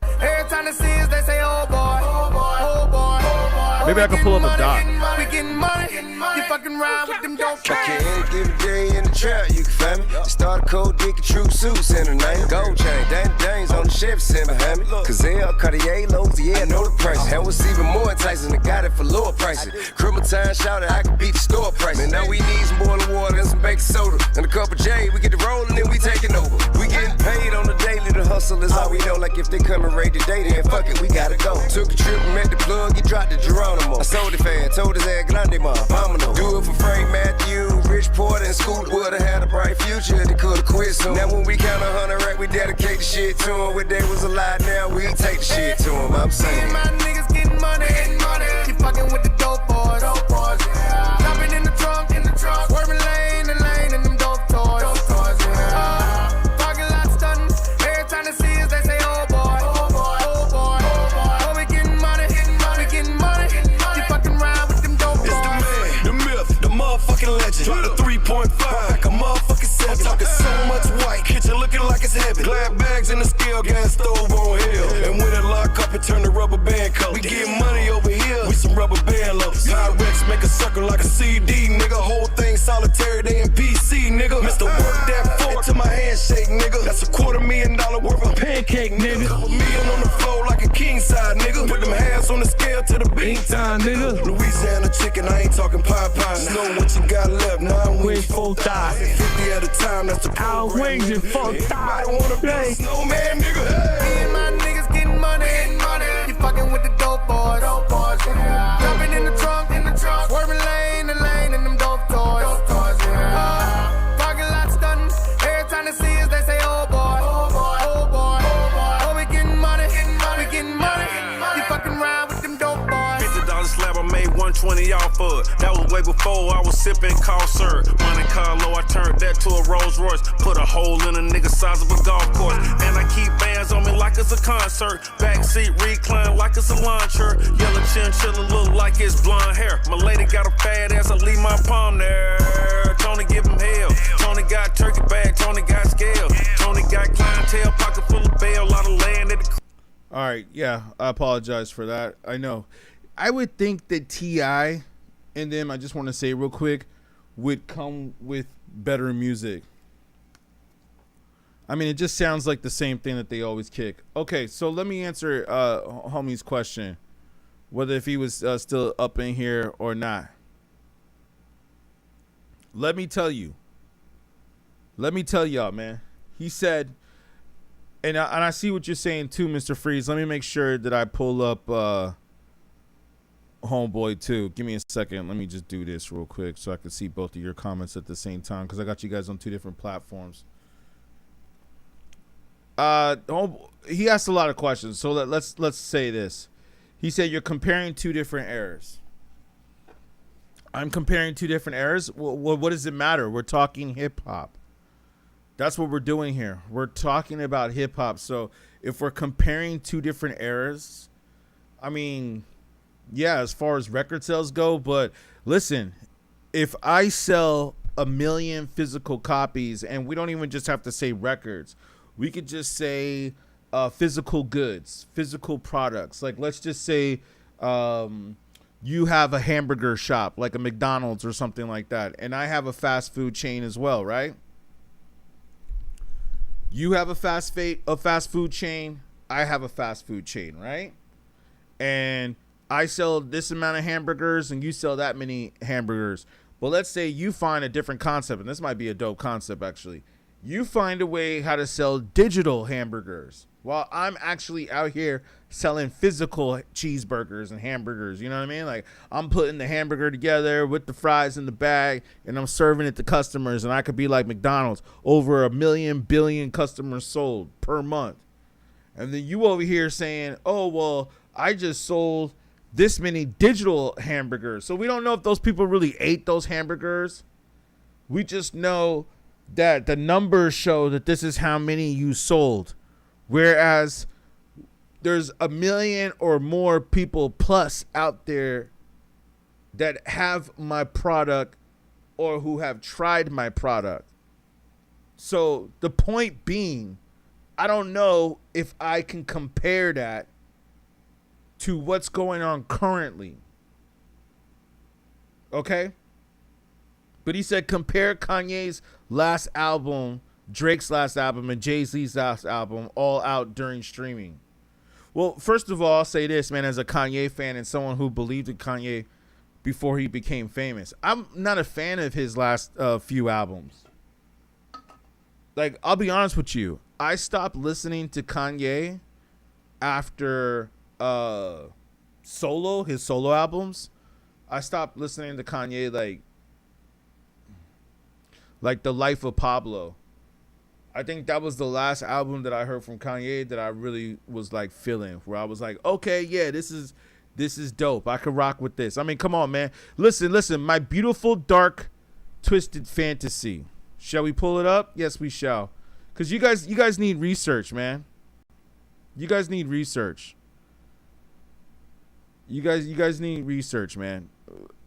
Every time they see us, they say, oh boy, oh boy, oh boy, oh boy. Maybe I can pull up a dot. We getting money, you fucking ride with them dope cats. Can't give a day in the trap, you can find me. Start a cold dick and true suits in the night. Gold chain, Dane's on the Chevy sitting behind me. Cazelle, Cartier, lows, yeah, know the price. And what's even more enticing, I got it for lower prices. Criminal time shouted, I can beat the store price. Man, now we need some boiling water and some baking soda. And a cup of J, we get the rolling and we taking over. We getting paid on the daily, the hustle is all we know. Like if they come and raid today, then fuck it, we gotta go. Took a trip and met the plug, you dropped the Geronimo. I sold it fast, told his ass Grande Ma, Bomino. Do it for Frank Matthew, Rich Porter, and Scoop would've had a bright future, they could've quit soon. Now when we count 100 rack, we dedicate the shit to him. When they was alive now, we take the shit to him, I'm saying. My niggas getting money, you fucking with the dope boys, yeah. Jumping in the trunk, swerving lane and lane in them dope toys, yeah. Parking lot stunting, every time they see us, they say, oh boy, oh boy, oh boy, oh boy. Oh, we getting money, we getting money, you fucking ride with them dope boys. It's the man, the myth, the motherfucking legend. Drop the 3.5, like a motherfucking 7. I'm talking so much white, kitchen looking like it's heavy. Glad bags in the scale, gas stove on hill. And when it lock up, it turn to rubber band color. We get money over here with some rubber band lovers. Pyrex make a circle like a CD, nigga. Whole thing solitary, they in PC, nigga. Mr. Work that forward to my handshake, nigga. That's $250,000 worth of pancake, nigga. Couple million on the floor like a king side, nigga. Put them hands on the scale to the big time, nigga. Louisiana chicken, I ain't talking Popeyes. Know what you got left, 9 wings, 4 thighs. 50 at a time, that's the program. 9 wings and 4 thighs. I wanna be a snowman, nigga. Me and my niggas getting money, you fucking with the dope boys, yeah. Jumping in the trunk, swerving lane and lane in them dope toys, yeah. Parking lot stunting, every time they see us, they say, oh boy, oh boy, oh boy, oh boy. Oh, we getting money, we getting money, you fucking ride with them dope boys. $50 slab, I made 120 off of it. That was way before I was sipping cough syrup. Monte Carlo, I turned that to a Rolls Royce. Put a hole in a nigga size of a golf course. And I keep bands on me like it's a concert. Backseat recline like it's a launcher. Yellow chinchilla look like it's blonde hair. My lady got a fat ass, I leave my palm there. Tony give him hell. Tony got turkey bag, Tony got scale. Tony got clientele, pocket full of bail. Lot of land at the... All right, yeah, I apologize for that. I know. I would think that T.I. and them, I just want to say real quick, would come with better music. I mean, it just sounds like the same thing that they always kick. Okay, so let me answer homie's question, whether if he was still up in here or not. Let me tell y'all, man. He said, and I see what you're saying too, Mr. Freeze. Let me make sure that I pull up Homeboy too. Give me a second. Let me just do this real quick so I can see both of your comments at the same time, because I got you guys on 2 different platforms. He asked a lot of questions, so let's say this. He said you're comparing 2 different eras. I'm comparing 2 different eras. Well, what does it matter? We're talking hip hop. That's what we're doing here. We're talking about hip hop. So if we're comparing 2 different eras, I mean, yeah, as far as record sales go, but listen, if I sell 1 million physical copies, and we don't even just have to say records, we could just say physical goods, physical products. Like, let's just say you have a hamburger shop, like a McDonald's or something like that, and I have a fast food chain as well, right? You have a fast food chain, I have a fast food chain, right? And I sell this amount of hamburgers and you sell that many hamburgers. But let's say you find a different concept, and this might be a dope concept actually. You find a way how to sell digital hamburgers while I'm actually out here selling physical cheeseburgers and hamburgers. You know what I mean? Like, I'm putting the hamburger together with the fries in the bag and I'm serving it to customers, and I could be like McDonald's, over 1 million billion customers sold per month. And then you over here saying, oh, well, I just sold this many digital hamburgers. So we don't know if those people really ate those hamburgers. We just know that the numbers show that this is how many you sold. Whereas there's 1 million or more people plus out there that have my product or who have tried my product. So the point being, I don't know if I can compare that to what's going on currently. Okay? But he said compare Kanye's last album, Drake's last album, and Jay-Z's last album all out during streaming. Well, first of all, I'll say this, man, as a Kanye fan and someone who believed in Kanye before he became famous. I'm not a fan of his last few albums. Like, I'll be honest with you. I stopped listening to Kanye after his solo albums. I stopped listening to Kanye like The Life of Pablo. I think that was the last album that I heard from Kanye that I really was like feeling, where I was like, okay, yeah, this is dope. I could rock with this. I mean, come on, man. Listen, My Beautiful Dark Twisted Fantasy. Shall we pull it up? Yes, we shall. Because you guys need research, man. You guys need research. You guys need research, man.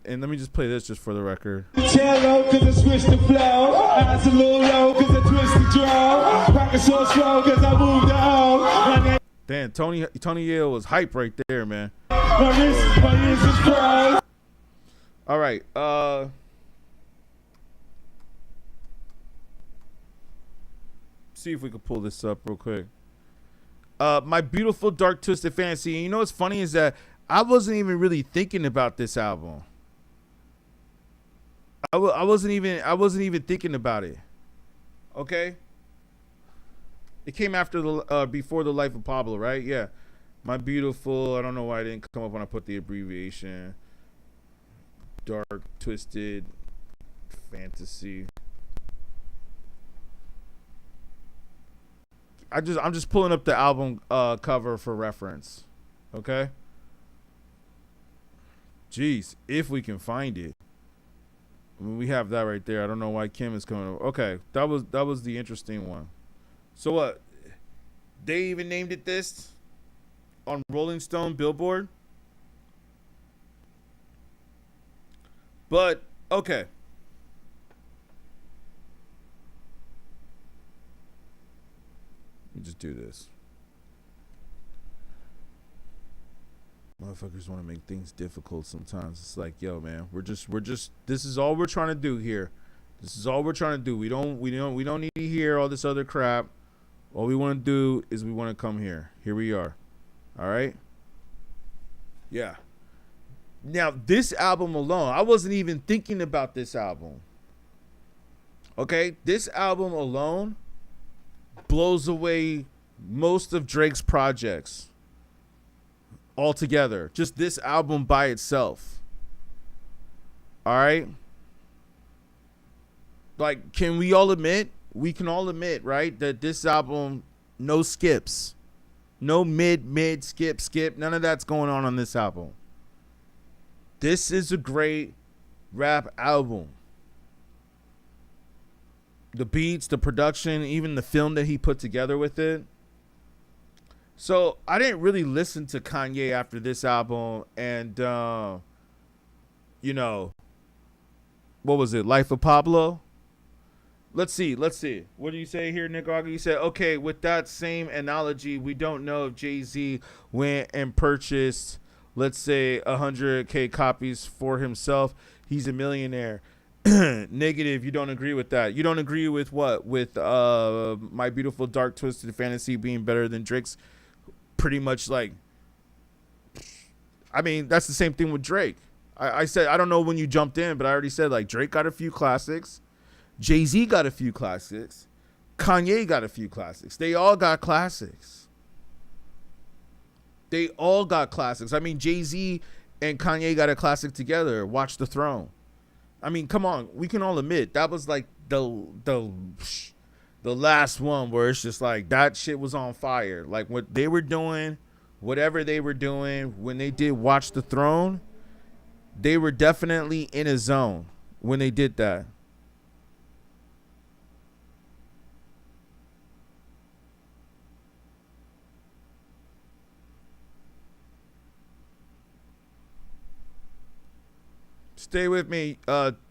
And let me just play this just for the record. Cello, cause I switch the flow. Eyes a little low, cause I twist the draw. Pocket so slow, cause I move the O. Damn, Tony Yale was hype right there, man. My wrist is proud. All right, see if we can pull this up real quick. My Beautiful Dark Twisted Fantasy. And you know what's funny is that I wasn't even really thinking about this album. I wasn't even thinking about it. Okay. It came after before The Life of Pablo, right? Yeah. My Beautiful. I don't know why it didn't come up when I put the abbreviation. Dark Twisted Fantasy. I'm just pulling up the album cover for reference. Okay. Jeez, if we can find it. I mean, we have that right there. I don't know why Kim is coming over. Okay, that was the interesting one. So what? They even named it this on Rolling Stone, Billboard. But okay. Let me just do this. Motherfuckers want to make things difficult sometimes. It's like, yo, man, we're just this is all we're trying to do here. This is all we're trying to do. We don't need to hear all this other crap. All we want to do is we want to come here. Here we are. All right? Yeah. Now, this album alone, I wasn't even thinking about this album. Okay? This album alone blows away most of Drake's projects altogether. Just this album by itself. All right? Like, can we all admit? We can all admit, right, that this album, no skips. No mid, skip. None of that's going on this album. This is a great rap album. The beats, the production, even the film that he put together with it. So I didn't really listen to Kanye after this album, and you know, what was it, Life of Pablo? Let's see. What do you say here, Nick Auger? You said, okay, with that same analogy, we don't know if Jay-Z went and purchased, let's say, 100K copies for himself. He's a millionaire. Negative, you don't agree with that. You don't agree with what? With My Beautiful Dark Twisted Fantasy being better than Drake's? Pretty much, like, I mean, that's the same thing with Drake. I said, I don't know when you jumped in, but I already said, like, Drake got a few classics. Jay-Z got a few classics. Kanye got a few classics. They all got classics. I mean, Jay-Z and Kanye got a classic together. Watch the Throne. I mean, come on. We can all admit that was like the last one where it's just like that shit was on fire. Like what they were doing, whatever they were doing when they did Watch the Throne, they were definitely in a zone when they did that. Stay with me,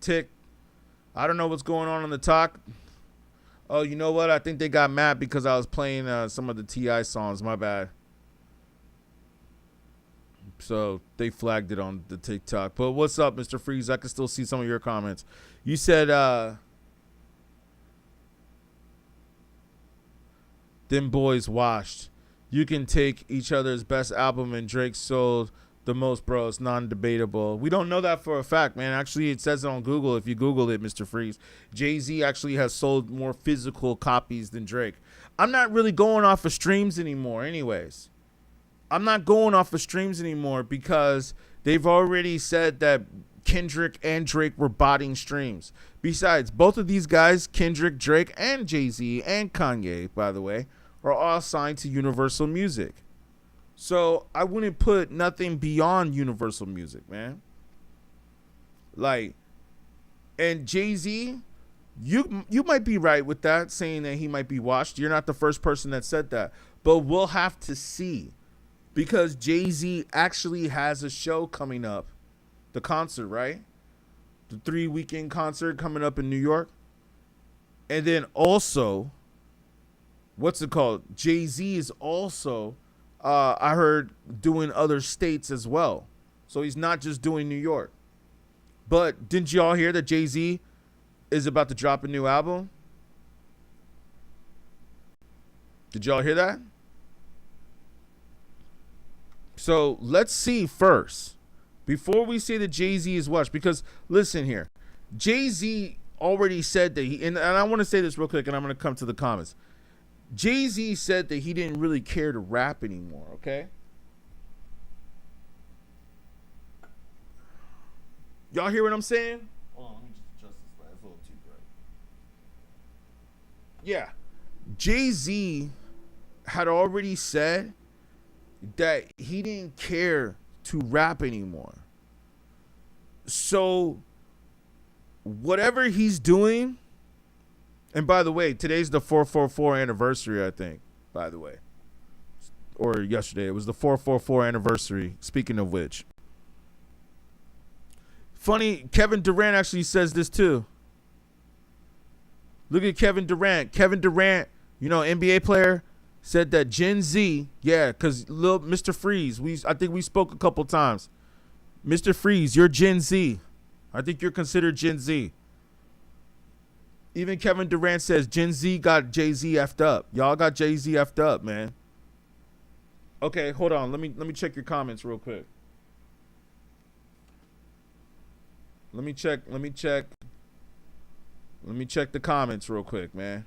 Tick. I don't know what's going on the talk. Oh, you know what? I think they got mad because I was playing some of the T.I. songs. My bad. So they flagged it on the TikTok. But what's up, Mr. Freeze? I can still see some of your comments. You said them boys washed. You can take each other's best album and Drake sold the most, bro. It's non-debatable. We don't know that for a fact, man. Actually, it says it on Google. If you Google it, Mr. Freeze, Jay-Z actually has sold more physical copies than Drake. I'm not really going off of streams anymore anyways. I'm not going off of streams anymore because they've already said that Kendrick and Drake were botting streams. Besides, both of these guys, Kendrick, Drake, and Jay-Z, and Kanye, by the way, are all signed to Universal Music. So I wouldn't put nothing beyond Universal Music, man. Like, and Jay-Z, you might be right with that, saying that he might be washed. You're not the first person that said that. But we'll have to see. Because Jay-Z actually has a show coming up. The concert, right? The 3-weekend concert coming up in New York. And then also, what's it called? Jay-Z is also, I heard, doing other states as well. So he's not just doing New York. But didn't y'all hear that Jay-Z is about to drop a new album? Did y'all hear that? So let's see first, before we say that Jay-Z is washed, because listen here, Jay-Z already said that and I want to say this real quick and I'm going to come to the comments. Jay-Z said that he didn't really care to rap anymore, okay? Y'all hear what I'm saying? Hold on, let me just adjust this light. It's a little too bright. Yeah. Jay-Z had already said that he didn't care to rap anymore. So whatever he's doing, and by the way, today's the 444 anniversary, I think, by the way. Or yesterday. It was the 444 anniversary, speaking of which. Funny, Kevin Durant actually says this too. Look at Kevin Durant. Kevin Durant, you know, NBA player, said that Gen Z, yeah, because little Mr. Freeze, I think we spoke a couple times. Mr. Freeze, you're Gen Z. I think you're considered Gen Z. Even Kevin Durant says Gen Z got Jay-Z effed up. Y'all got Jay-Z effed up, man. Okay, hold on. Let me check your comments real quick. Let me check the comments real quick, man.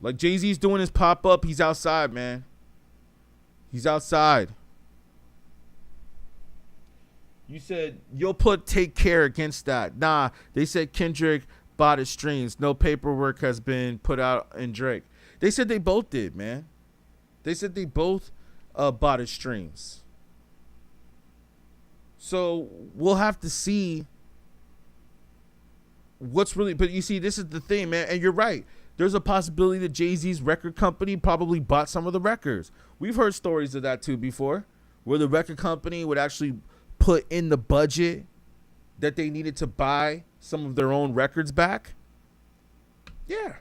Like, Jay-Z's doing his pop-up. He's outside, man. He's outside. You said you'll put Take Care against that. Nah, they said Kendrick bought his streams. No paperwork has been put out in Drake. They said they both did, man. They said they both bought his streams. So we'll have to see what's really. But you see, this is the thing, man. And you're right. There's a possibility that Jay-Z's record company probably bought some of the records. We've heard stories of that too before, where the record company would actually put in the budget that they needed to buy some of their own records back. Yeah.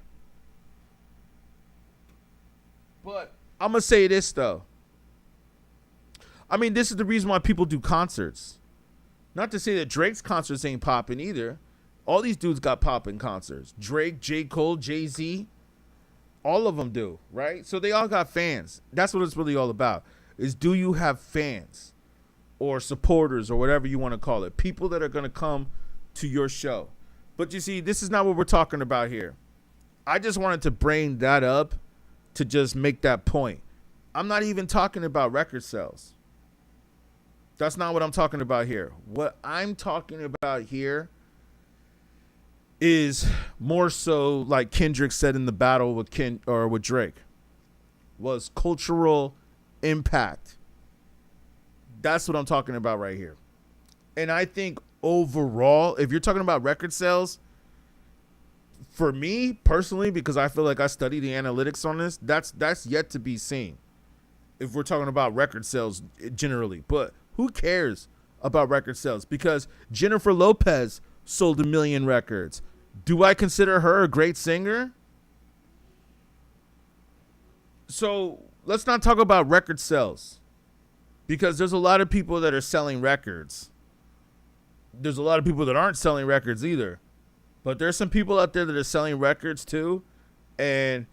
But I'm going to say this, though. I mean, this is the reason why people do concerts. Not to say that Drake's concerts ain't popping either. All these dudes got popping concerts. Drake, J. Cole, Jay-Z. All of them do, right? So they all got fans. That's what it's really all about. Is do you have fans or supporters or whatever you want to call it? People that are going to come to your show. But you see, this is not what we're talking about here. I just wanted to bring that up to just make that point. I'm not even talking about record sales. That's not what I'm talking about here. What I'm talking about here is more so like Kendrick said in the battle with with Drake, was cultural impact. That's what I'm talking about right here. And I think overall, if you're talking about record sales, for me personally, because I feel like I study the analytics on this, that's yet to be seen. If we're talking about record sales generally, but who cares about record sales? Because Jennifer Lopez sold 1 million records. Do I consider her a great singer? So let's not talk about record sales, because there's a lot of people that are selling records. There's a lot of people that aren't selling records either. But there's some people out there that are selling records too. And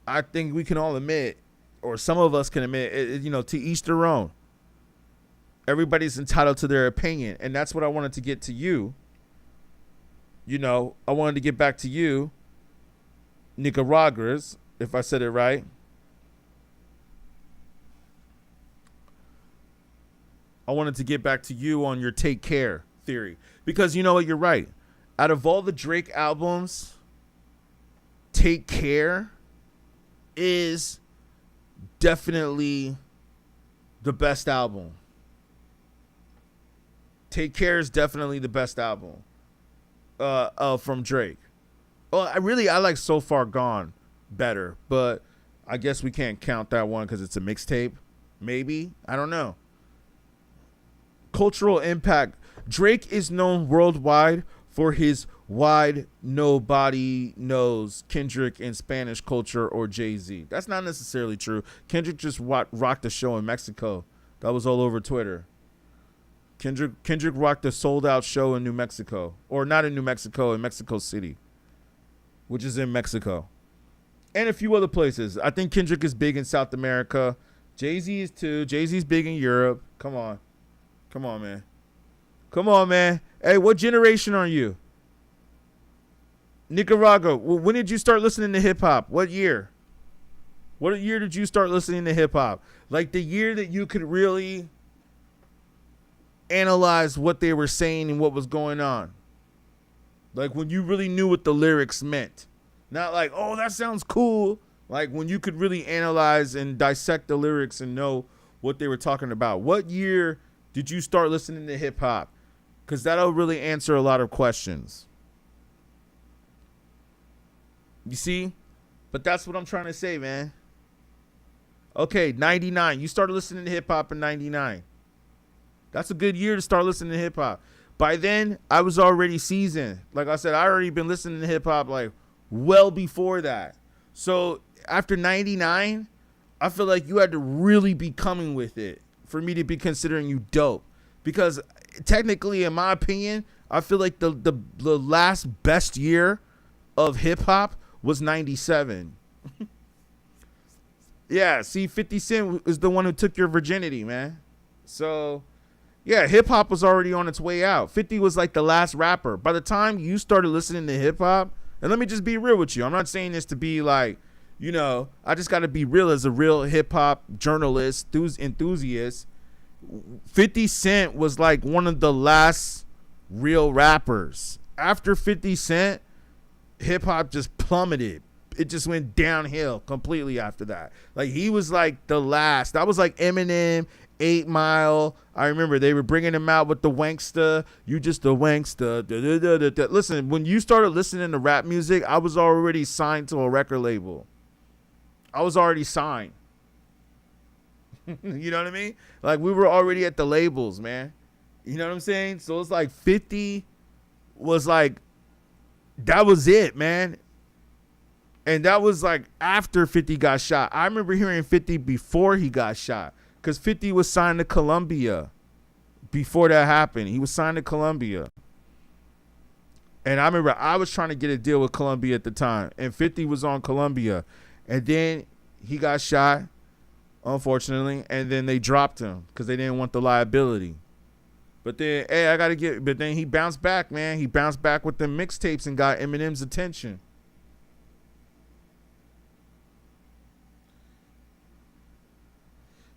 I think we can all admit, or some of us can admit, to each their own. Everybody's entitled to their opinion. And that's what I wanted to get to you. I wanted to get back to you, Nicaraguans, if I said it right. I wanted to get back to you on your Take Care theory. Because you know what? You're right. Out of all the Drake albums, Take Care is definitely the best album. Take Care is definitely the best album from Drake. Well, I like So Far Gone better, but I guess we can't count that one because it's a mixtape. Maybe. I don't know. Cultural impact. Drake is known worldwide for his wide nobody knows Kendrick in Spanish culture or Jay-Z. That's not necessarily true. Kendrick just rocked the show in Mexico. That was all over Twitter. Kendrick rocked a sold-out show in New Mexico. Or not in New Mexico, in Mexico City, which is in Mexico. And a few other places. I think Kendrick is big in South America. Jay-Z is too. Jay-Z's big in Europe. Come on. Come on, man. Come on, man. Hey, what generation are you? Nicaragua. When did you start listening to hip-hop? What year? What year did you start listening to hip-hop? Like the year that you could really analyze what they were saying and what was going on. Like when you really knew what the lyrics meant. Not like, oh, that sounds cool. Like when you could really analyze and dissect the lyrics and know what they were talking about. What year did you start listening to hip hop? Because that'll really answer a lot of questions. You see? But that's what I'm trying to say, man. Okay, 99. You started listening to hip hop in 99. That's a good year to start listening to hip hop. By then, I was already seasoned. Like I said, I already been listening to hip hop like well before that. So after 99, I feel like you had to really be coming with it for me to be considering you dope. Because technically, in my opinion, I feel like the last best year of hip hop was 97. Yeah, see, 50 Cent is the one who took your virginity, man. So, yeah, hip hop was already on its way out. 50 was like the last rapper. By the time you started listening to hip hop, and let me just be real with you. I'm not saying this to be like, I just got to be real as a real hip hop journalist, enthusiast. 50 Cent was like one of the last real rappers. After 50 Cent, hip hop just plummeted. It just went downhill completely after that. Like he was like the last. That was like Eminem, 8 Mile. I remember they were bringing him out with the wanksta. You just the wanksta. Da, da, da, da. Listen, when you started listening to rap music, I was already signed to a record label. I was already signed. You know what I mean? Like we were already at the labels, man. You know what I'm saying? So it's like 50 was like, that was it, man. And that was like after 50 got shot. I remember hearing 50 before he got shot. Because 50 was signed to Columbia before that happened. He was signed to Columbia. And I remember I was trying to get a deal with Columbia at the time. And 50 was on Columbia. And then he got shot, unfortunately. And then they dropped him because they didn't want the liability. But then, but then he bounced back, man. He bounced back with the mixtapes and got Eminem's attention.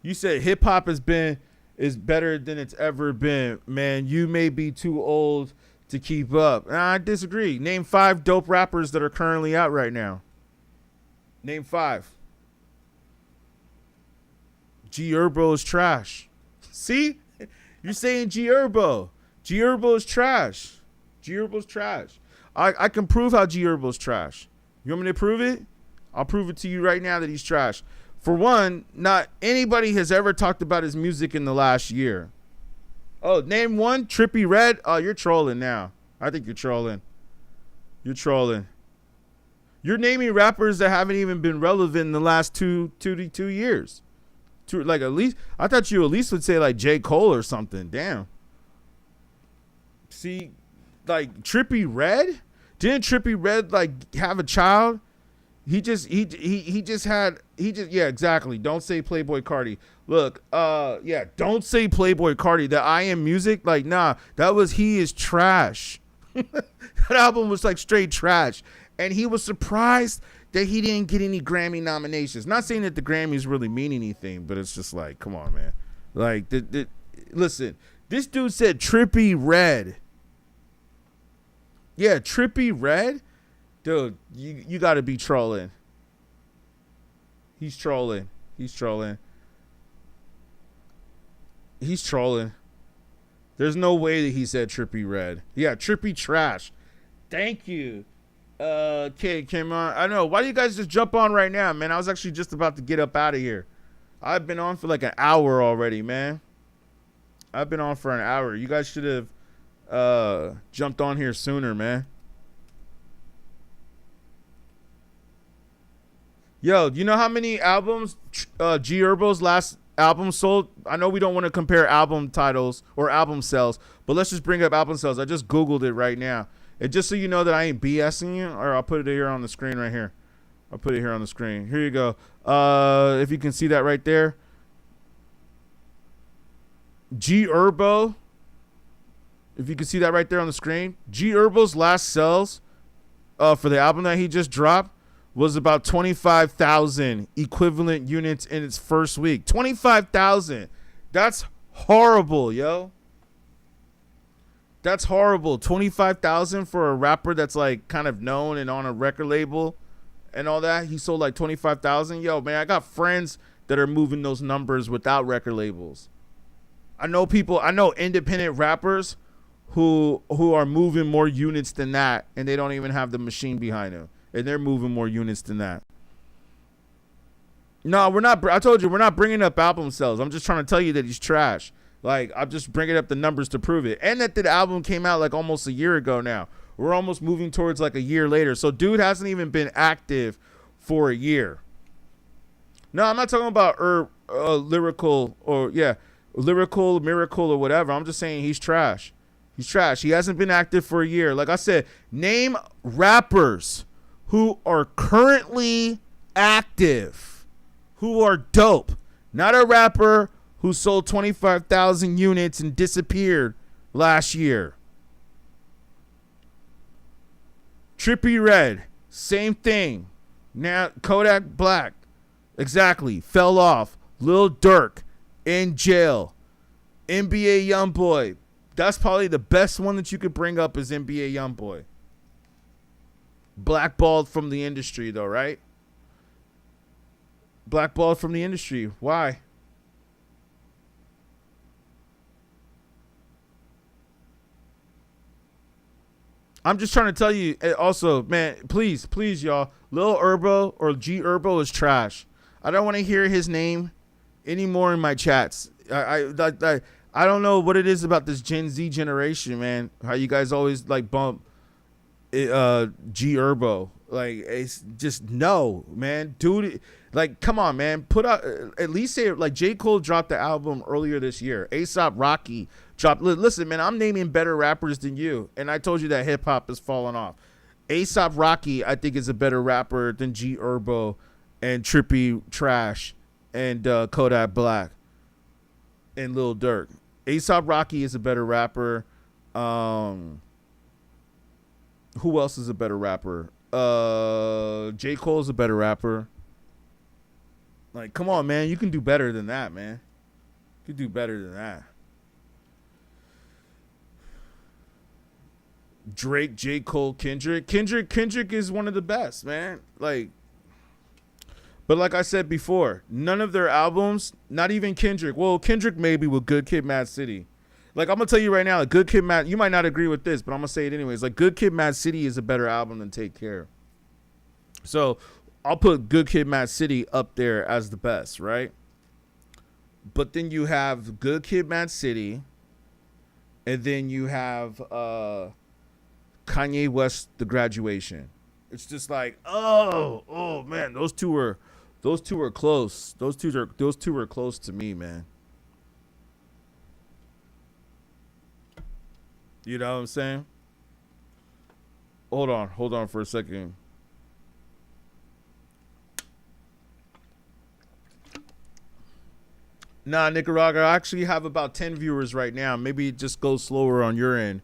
You said hip hop is better than it's ever been. Man, you may be too old to keep up. I disagree. Name 5 dope rappers that are currently out right now. Name 5. G Herbo is trash. See? You're saying G Herbo. G Herbo is trash. G Herbo's trash. I can prove how G Herbo's trash. You want me to prove it? I'll prove it to you right now that he's trash. For one, not anybody has ever talked about his music in the last year. Oh, name one, Trippie Redd. Oh, you're trolling now. I think you're trolling. You're trolling. You're naming rappers that haven't even been relevant in the last two years. Like at least I thought you at least would say like J. Cole or something. Damn. See, like Trippie Redd? Didn't Trippie Redd like have a child? Yeah, exactly. Don't say Playboy Cardi. Look, yeah, don't say Playboy Cardi. The I Am Music, like, nah, that was He Is Trash. That album was like straight trash. And he was surprised that he didn't get any Grammy nominations. Not saying that the Grammys really mean anything, but it's just like, come on, man. Like, listen, this dude said Trippie Redd. Yeah, Trippie Redd? Dude, you got to be trolling. He's trolling. He's trolling. He's trolling. There's no way that he said Trippie Redd. Yeah, Trippie Trash. Thank you. Okay, came on. I know. Why do you guys just jump on right now, man? I was actually just about to get up out of here. I've been on for like an hour already, man. I've been on for an hour. You guys should have jumped on here sooner, man. Yo, you know how many albums G Herbo's last album sold? I know we don't want to compare album titles or album sales, but let's just bring up album sales. I just Googled it right now. And just so you know that I ain't BSing you, or I'll put it here on the screen right here. I'll put it here on the screen. Here you go. If you can see that right there. G Herbo. If you can see that right there on the screen. G Herbo's last sales for the album that he just dropped was about 25,000 equivalent units in its first week. 25,000. That's horrible, yo. That's horrible. 25,000 for a rapper that's like kind of known and on a record label and all that. He sold like 25,000. Yo, man, I got friends that are moving those numbers without record labels. I know independent rappers who are moving more units than that, and they don't even have the machine behind them, and they're moving more units than that. No, we're not. I told you, we're not bringing up album sales. I'm just trying to tell you that he's trash. Like, I'm just bringing up the numbers to prove it. And that the album came out like almost a year ago now. We're almost moving towards like a year later. So dude hasn't even been active for a year. No, I'm not talking about lyrical miracle or whatever. I'm just saying he's trash. He's trash. He hasn't been active for a year. Like I said, name rappers who are currently active, who are dope. Not a rapper who sold 25,000 units and disappeared last year. Trippie Redd, same thing. Now Kodak Black, exactly, fell off. Lil Durk, in jail. NBA Youngboy, that's probably the best one that you could bring up is NBA Youngboy. Blackballed from the industry though, right? Blackballed from the industry. Why? I'm just trying to tell you also, man, please, y'all, Lil Herbo or G Herbo is trash. I don't want to hear his name anymore in my chats. I don't know what it is about this Gen Z generation, man. How you guys always like bump G Herbo. Like, it's just no, man. Dude, like, come on, man. Put out at least say like J. Cole dropped the album earlier this year. A$AP Rocky dropped. Listen, man, I'm naming better rappers than you, and I told you that hip hop has fallen off. A$AP Rocky, I think, is a better rapper than G Herbo and Trippie Trash and Kodak Black and Lil Durk. A$AP Rocky is a better rapper. Who else is a better rapper? J. Cole's a better rapper. Like, come on, man. You can do better than that, man. You can do better than that. Drake, J. Cole, Kendrick. Kendrick is one of the best, man. Like, but like I said before, none of their albums, not even Kendrick. Well, Kendrick maybe with Good Kid, Mad City. Like, I'm gonna tell you right now, like, Good Kid, Mad. You might not agree with this, but I'm gonna say it anyways. Like, Good Kid, Mad City is a better album than Take Care. So I'll put Good Kid, Mad City up there as the best, right? But then you have Good Kid, Mad City, and then you have Kanye West, The Graduation. It's just like, oh man, those two were close. Those two were close to me, man. You know what I'm saying? Hold on for a second. Nah, Nicaragua, I actually have about 10 viewers right now. Maybe it just goes slower on your end.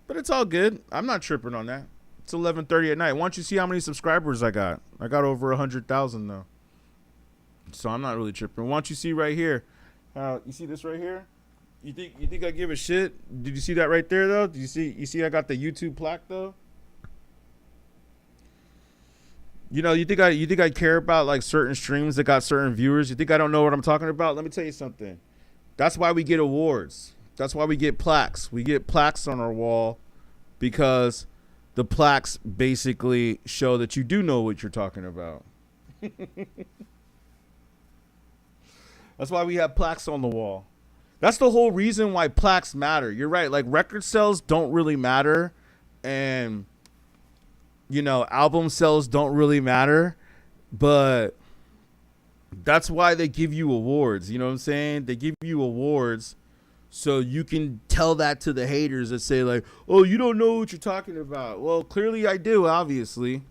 But it's all good. I'm not tripping on that. It's 11:30 at night. Why don't you see how many subscribers I got? I got over 100,000 though. So I'm not really tripping. Why don't you see right here? You see this right here? You think I give a shit? Did you see that right there though? Did you see I got the YouTube plaque though? You know, you think I care about like certain streams that got certain viewers? You think I don't know what I'm talking about? Let me tell you something. That's why we get awards. That's why we get plaques. We get plaques on our wall because the plaques basically show that you do know what you're talking about. That's why we have plaques on the wall. That's the whole reason why plaques matter. You're right. Like record sales don't really matter. And you know, album sales don't really matter, but that's why they give you awards. You know what I'm saying? They give you awards so you can tell that to the haters that say like, oh, you don't know what you're talking about. Well, clearly I do, obviously.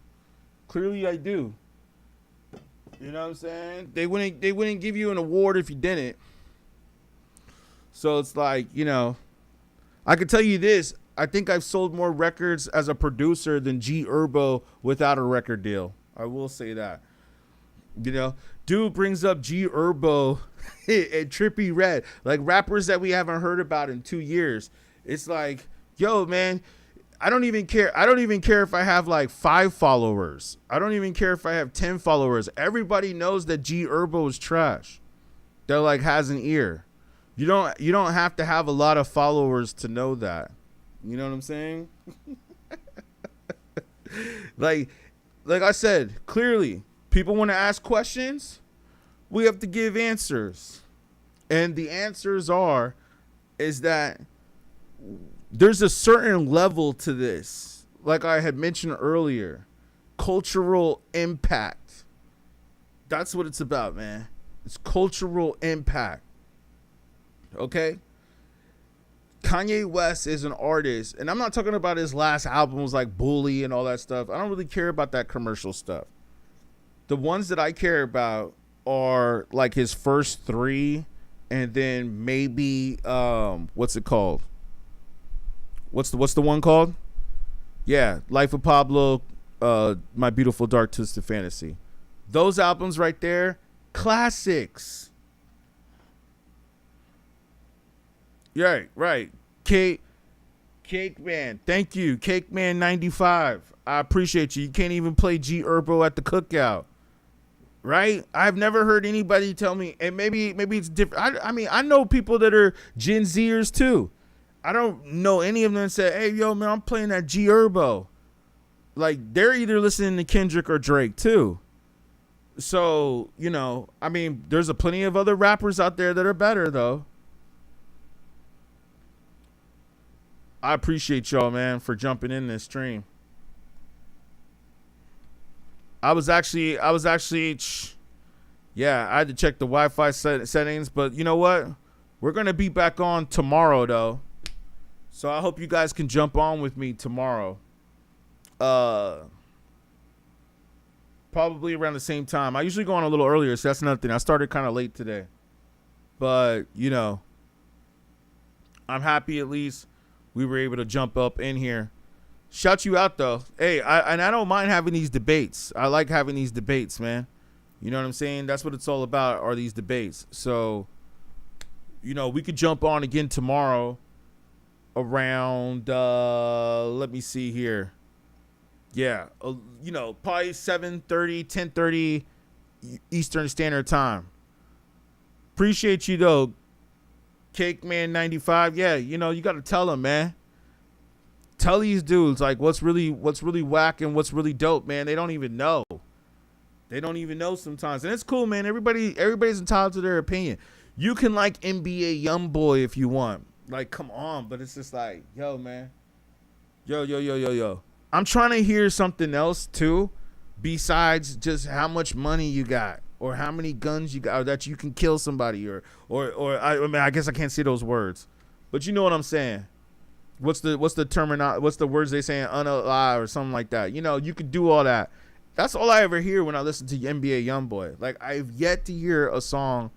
Clearly I do. You know what I'm saying? They wouldn't give you an award if you didn't. So it's like, you know, I could tell you this. I think I've sold more records as a producer than G Herbo without a record deal. I will say that. You know, dude brings up G Herbo and Trippie Redd, like rappers that we haven't heard about in 2 years. It's like, yo, man, I don't even care. I don't even care if I have like 5 followers. I don't even care if I have 10 followers. Everybody knows that G Herbo is trash. That like has an ear. You don't have to have a lot of followers to know that. You know what I'm saying? like I said, clearly, people want to ask questions. We have to give answers. And the answers is that there's a certain level to this. Like I had mentioned earlier, cultural impact. That's what it's about, man. It's cultural impact. Okay? Kanye West is an artist, and I'm not talking about his last albums like Bully and all that stuff. I don't really care about that commercial stuff. The ones that I care about are like his first 3, and then maybe what's it called? What's the one called? Yeah, Life of Pablo, My Beautiful Dark Twisted Fantasy. Those albums right there, classics. Yeah, right. Cake Man. Thank you. Cake Man 95. I appreciate you. You can't even play G Herbo at the cookout. Right? I've never heard anybody tell me, and maybe it's different. I mean, I know people that are Gen Zers too. I don't know any of them that say, hey, yo, man, I'm playing that G Herbo. Like, they're either listening to Kendrick or Drake too. So, you know, I mean, there's a plenty of other rappers out there that are better though. I appreciate y'all, man, for jumping in this stream. I was actually, yeah, I had to check the Wi-Fi settings, but you know what? We're going to be back on tomorrow, though. So I hope you guys can jump on with me tomorrow. Probably around the same time. I usually go on a little earlier, so that's another thing. I started kind of late today. But, you know, I'm happy at least we were able to jump up in here. Shout you out, though. Hey, I don't mind having these debates. I like having these debates, man. You know what I'm saying? That's what it's all about, are these debates. So, you know, we could jump on again tomorrow around, let me see here. Yeah, you know, probably 7:30, 10:30 Eastern Standard Time. Appreciate you, though. Cake Man 95, yeah, you know, you got to tell them, man. Tell these dudes like what's really whack and what's really dope, man. They don't even know. They don't even know sometimes, and it's cool, man. Everybody's entitled to their opinion. You can like NBA YoungBoy if you want, like, come on, but it's just like, yo, man, yo. I'm trying to hear something else too, besides just how much money you got or how many guns you got, or that you can kill somebody, or I mean, I guess I can't say those words, but you know what I'm saying. What's the words they saying, unalive or something like that. You know, you could do all that. That's all I ever hear when I listen to NBA YoungBoy. Like, I've yet to hear a song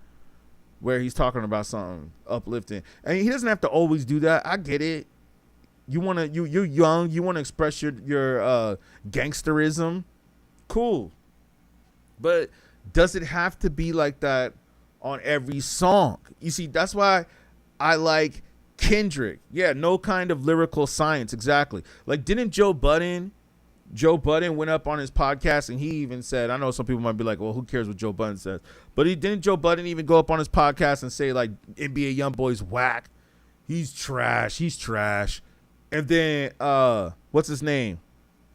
where he's talking about something uplifting. And he doesn't have to always do that. I get it. You're young, you want to express your gangsterism. Cool. But does it have to be like that on every song? You see, that's why I like Kendrick. Yeah, no kind of lyrical science. Exactly. Like, didn't Joe Budden went up on his podcast and he even said, I know some people might be like, well, who cares what Joe Budden says? But didn't Joe Budden even go up on his podcast and say, like, NBA YoungBoy's whack? He's trash. And then, what's his name?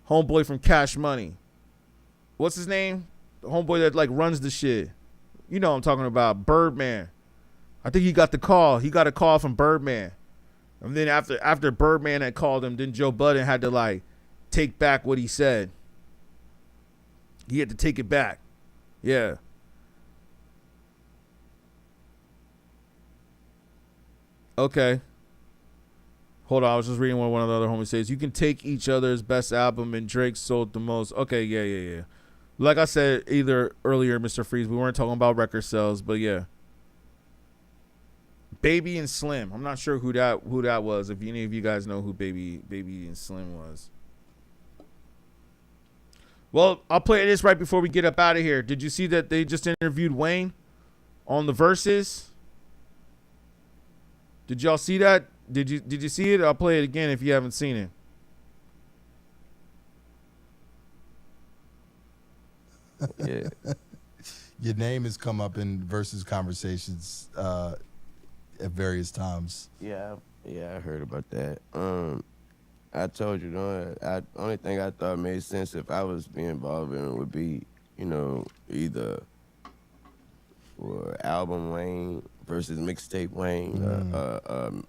Homeboy from Cash Money. What's his name? The homeboy that, like, runs the shit. You know what I'm talking about. Birdman. I think he got the call. He got a call from Birdman. And then after Birdman had called him, then Joe Budden had to, like, take back what he said. He had to take it back. Yeah. Okay. Hold on, I was just reading what one of the other homies says. You can take each other's best album and Drake sold the most. Okay, yeah. Like I said either earlier, Mr. Freeze, we weren't talking about record sales, but yeah. Baby and Slim. I'm not sure who that was. If any of you guys know who Baby and Slim was. Well, I'll play this right before we get up out of here. Did you see that they just interviewed Wayne on the Versus? Did y'all see that? Did you see it? I'll play it again if you haven't seen it. Yeah. Your name has come up in Versus conversations at various times. Yeah, I heard about that. I told you, only thing I thought made sense if I was being involved in it would be, either album Wayne versus mixtape Wayne,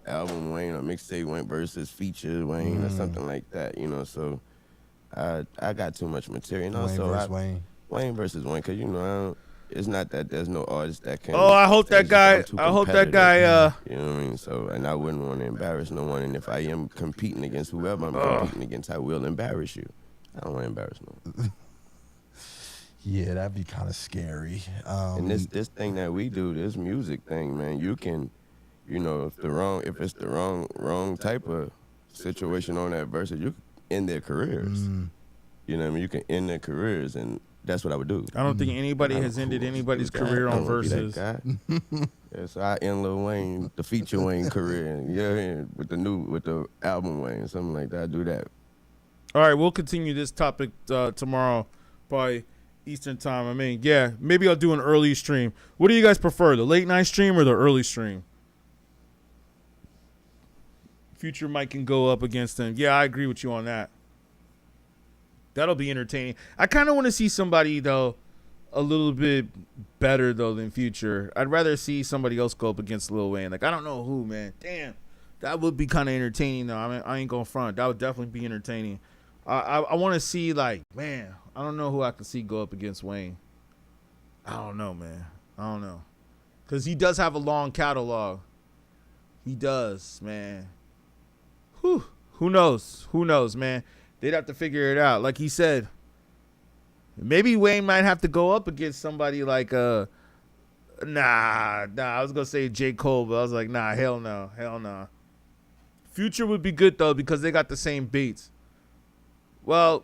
album Wayne or mixtape Wayne versus feature Wayne or something like that, So I got too much material. Wayne versus Wayne, because it's not that there's no artist that can. Oh, I hope that guy. You know what I mean? So, and I wouldn't want to embarrass no one. And if I am competing against whoever I'm competing against, I will embarrass you. I don't want to embarrass no one. Yeah, that'd be kind of scary. And this thing that we do, this music thing, man, you can, if it's the wrong type of situation on that verse, you can end their careers. You know what I mean? You can end their careers, and that's what I would do. I don't think anybody has ended anybody's career on Versus. Yeah, so I end Lil Wayne, the feature Wayne career, and with the album Wayne, something like that. I do that. All right, we'll continue this topic tomorrow, probably Eastern time. I mean, yeah, maybe I'll do an early stream. What do you guys prefer, the late night stream or the early stream? Future Mike can go up against him. Yeah, I agree with you on that. That'll be entertaining. I kind of want to see somebody, though, a little bit better, though, than Future. I'd rather see somebody else go up against Lil Wayne. Like, I don't know who, man. Damn. That would be kind of entertaining, though. I mean, I ain't going front. That would definitely be entertaining. I want to see, like, man, I don't know who I can see go up against Wayne. I don't know, man. I don't know. Because he does have a long catalog. He does, man. Whew. Who knows? Who knows, man? They'd have to figure it out. Like he said, maybe Wayne might have to go up against somebody like nah, I was gonna say J. Cole, but I was like, nah, hell no. Future would be good though because they got the same beats. Well,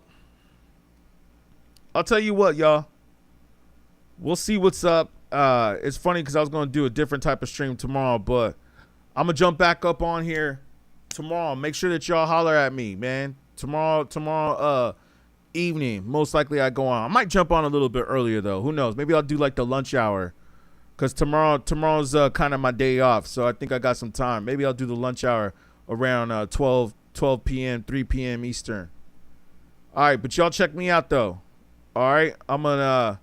I'll tell you what, y'all. We'll see what's up. It's funny because I was gonna do a different type of stream tomorrow, but I'm gonna jump back up on here tomorrow. Make sure that y'all holler at me, man. Tomorrow evening, most likely I go on. I might jump on a little bit earlier though. Who knows? Maybe I'll do like the lunch hour, cause tomorrow's kind of my day off, so I think I got some time. Maybe I'll do the lunch hour around 12 p.m., 3 p.m. Eastern. All right, but y'all check me out though. All right, I'm gonna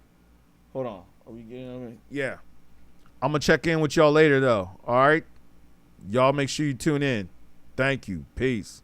hold on. Are we getting over? Yeah, I'm gonna check in with y'all later though. All right, y'all make sure you tune in. Thank you. Peace.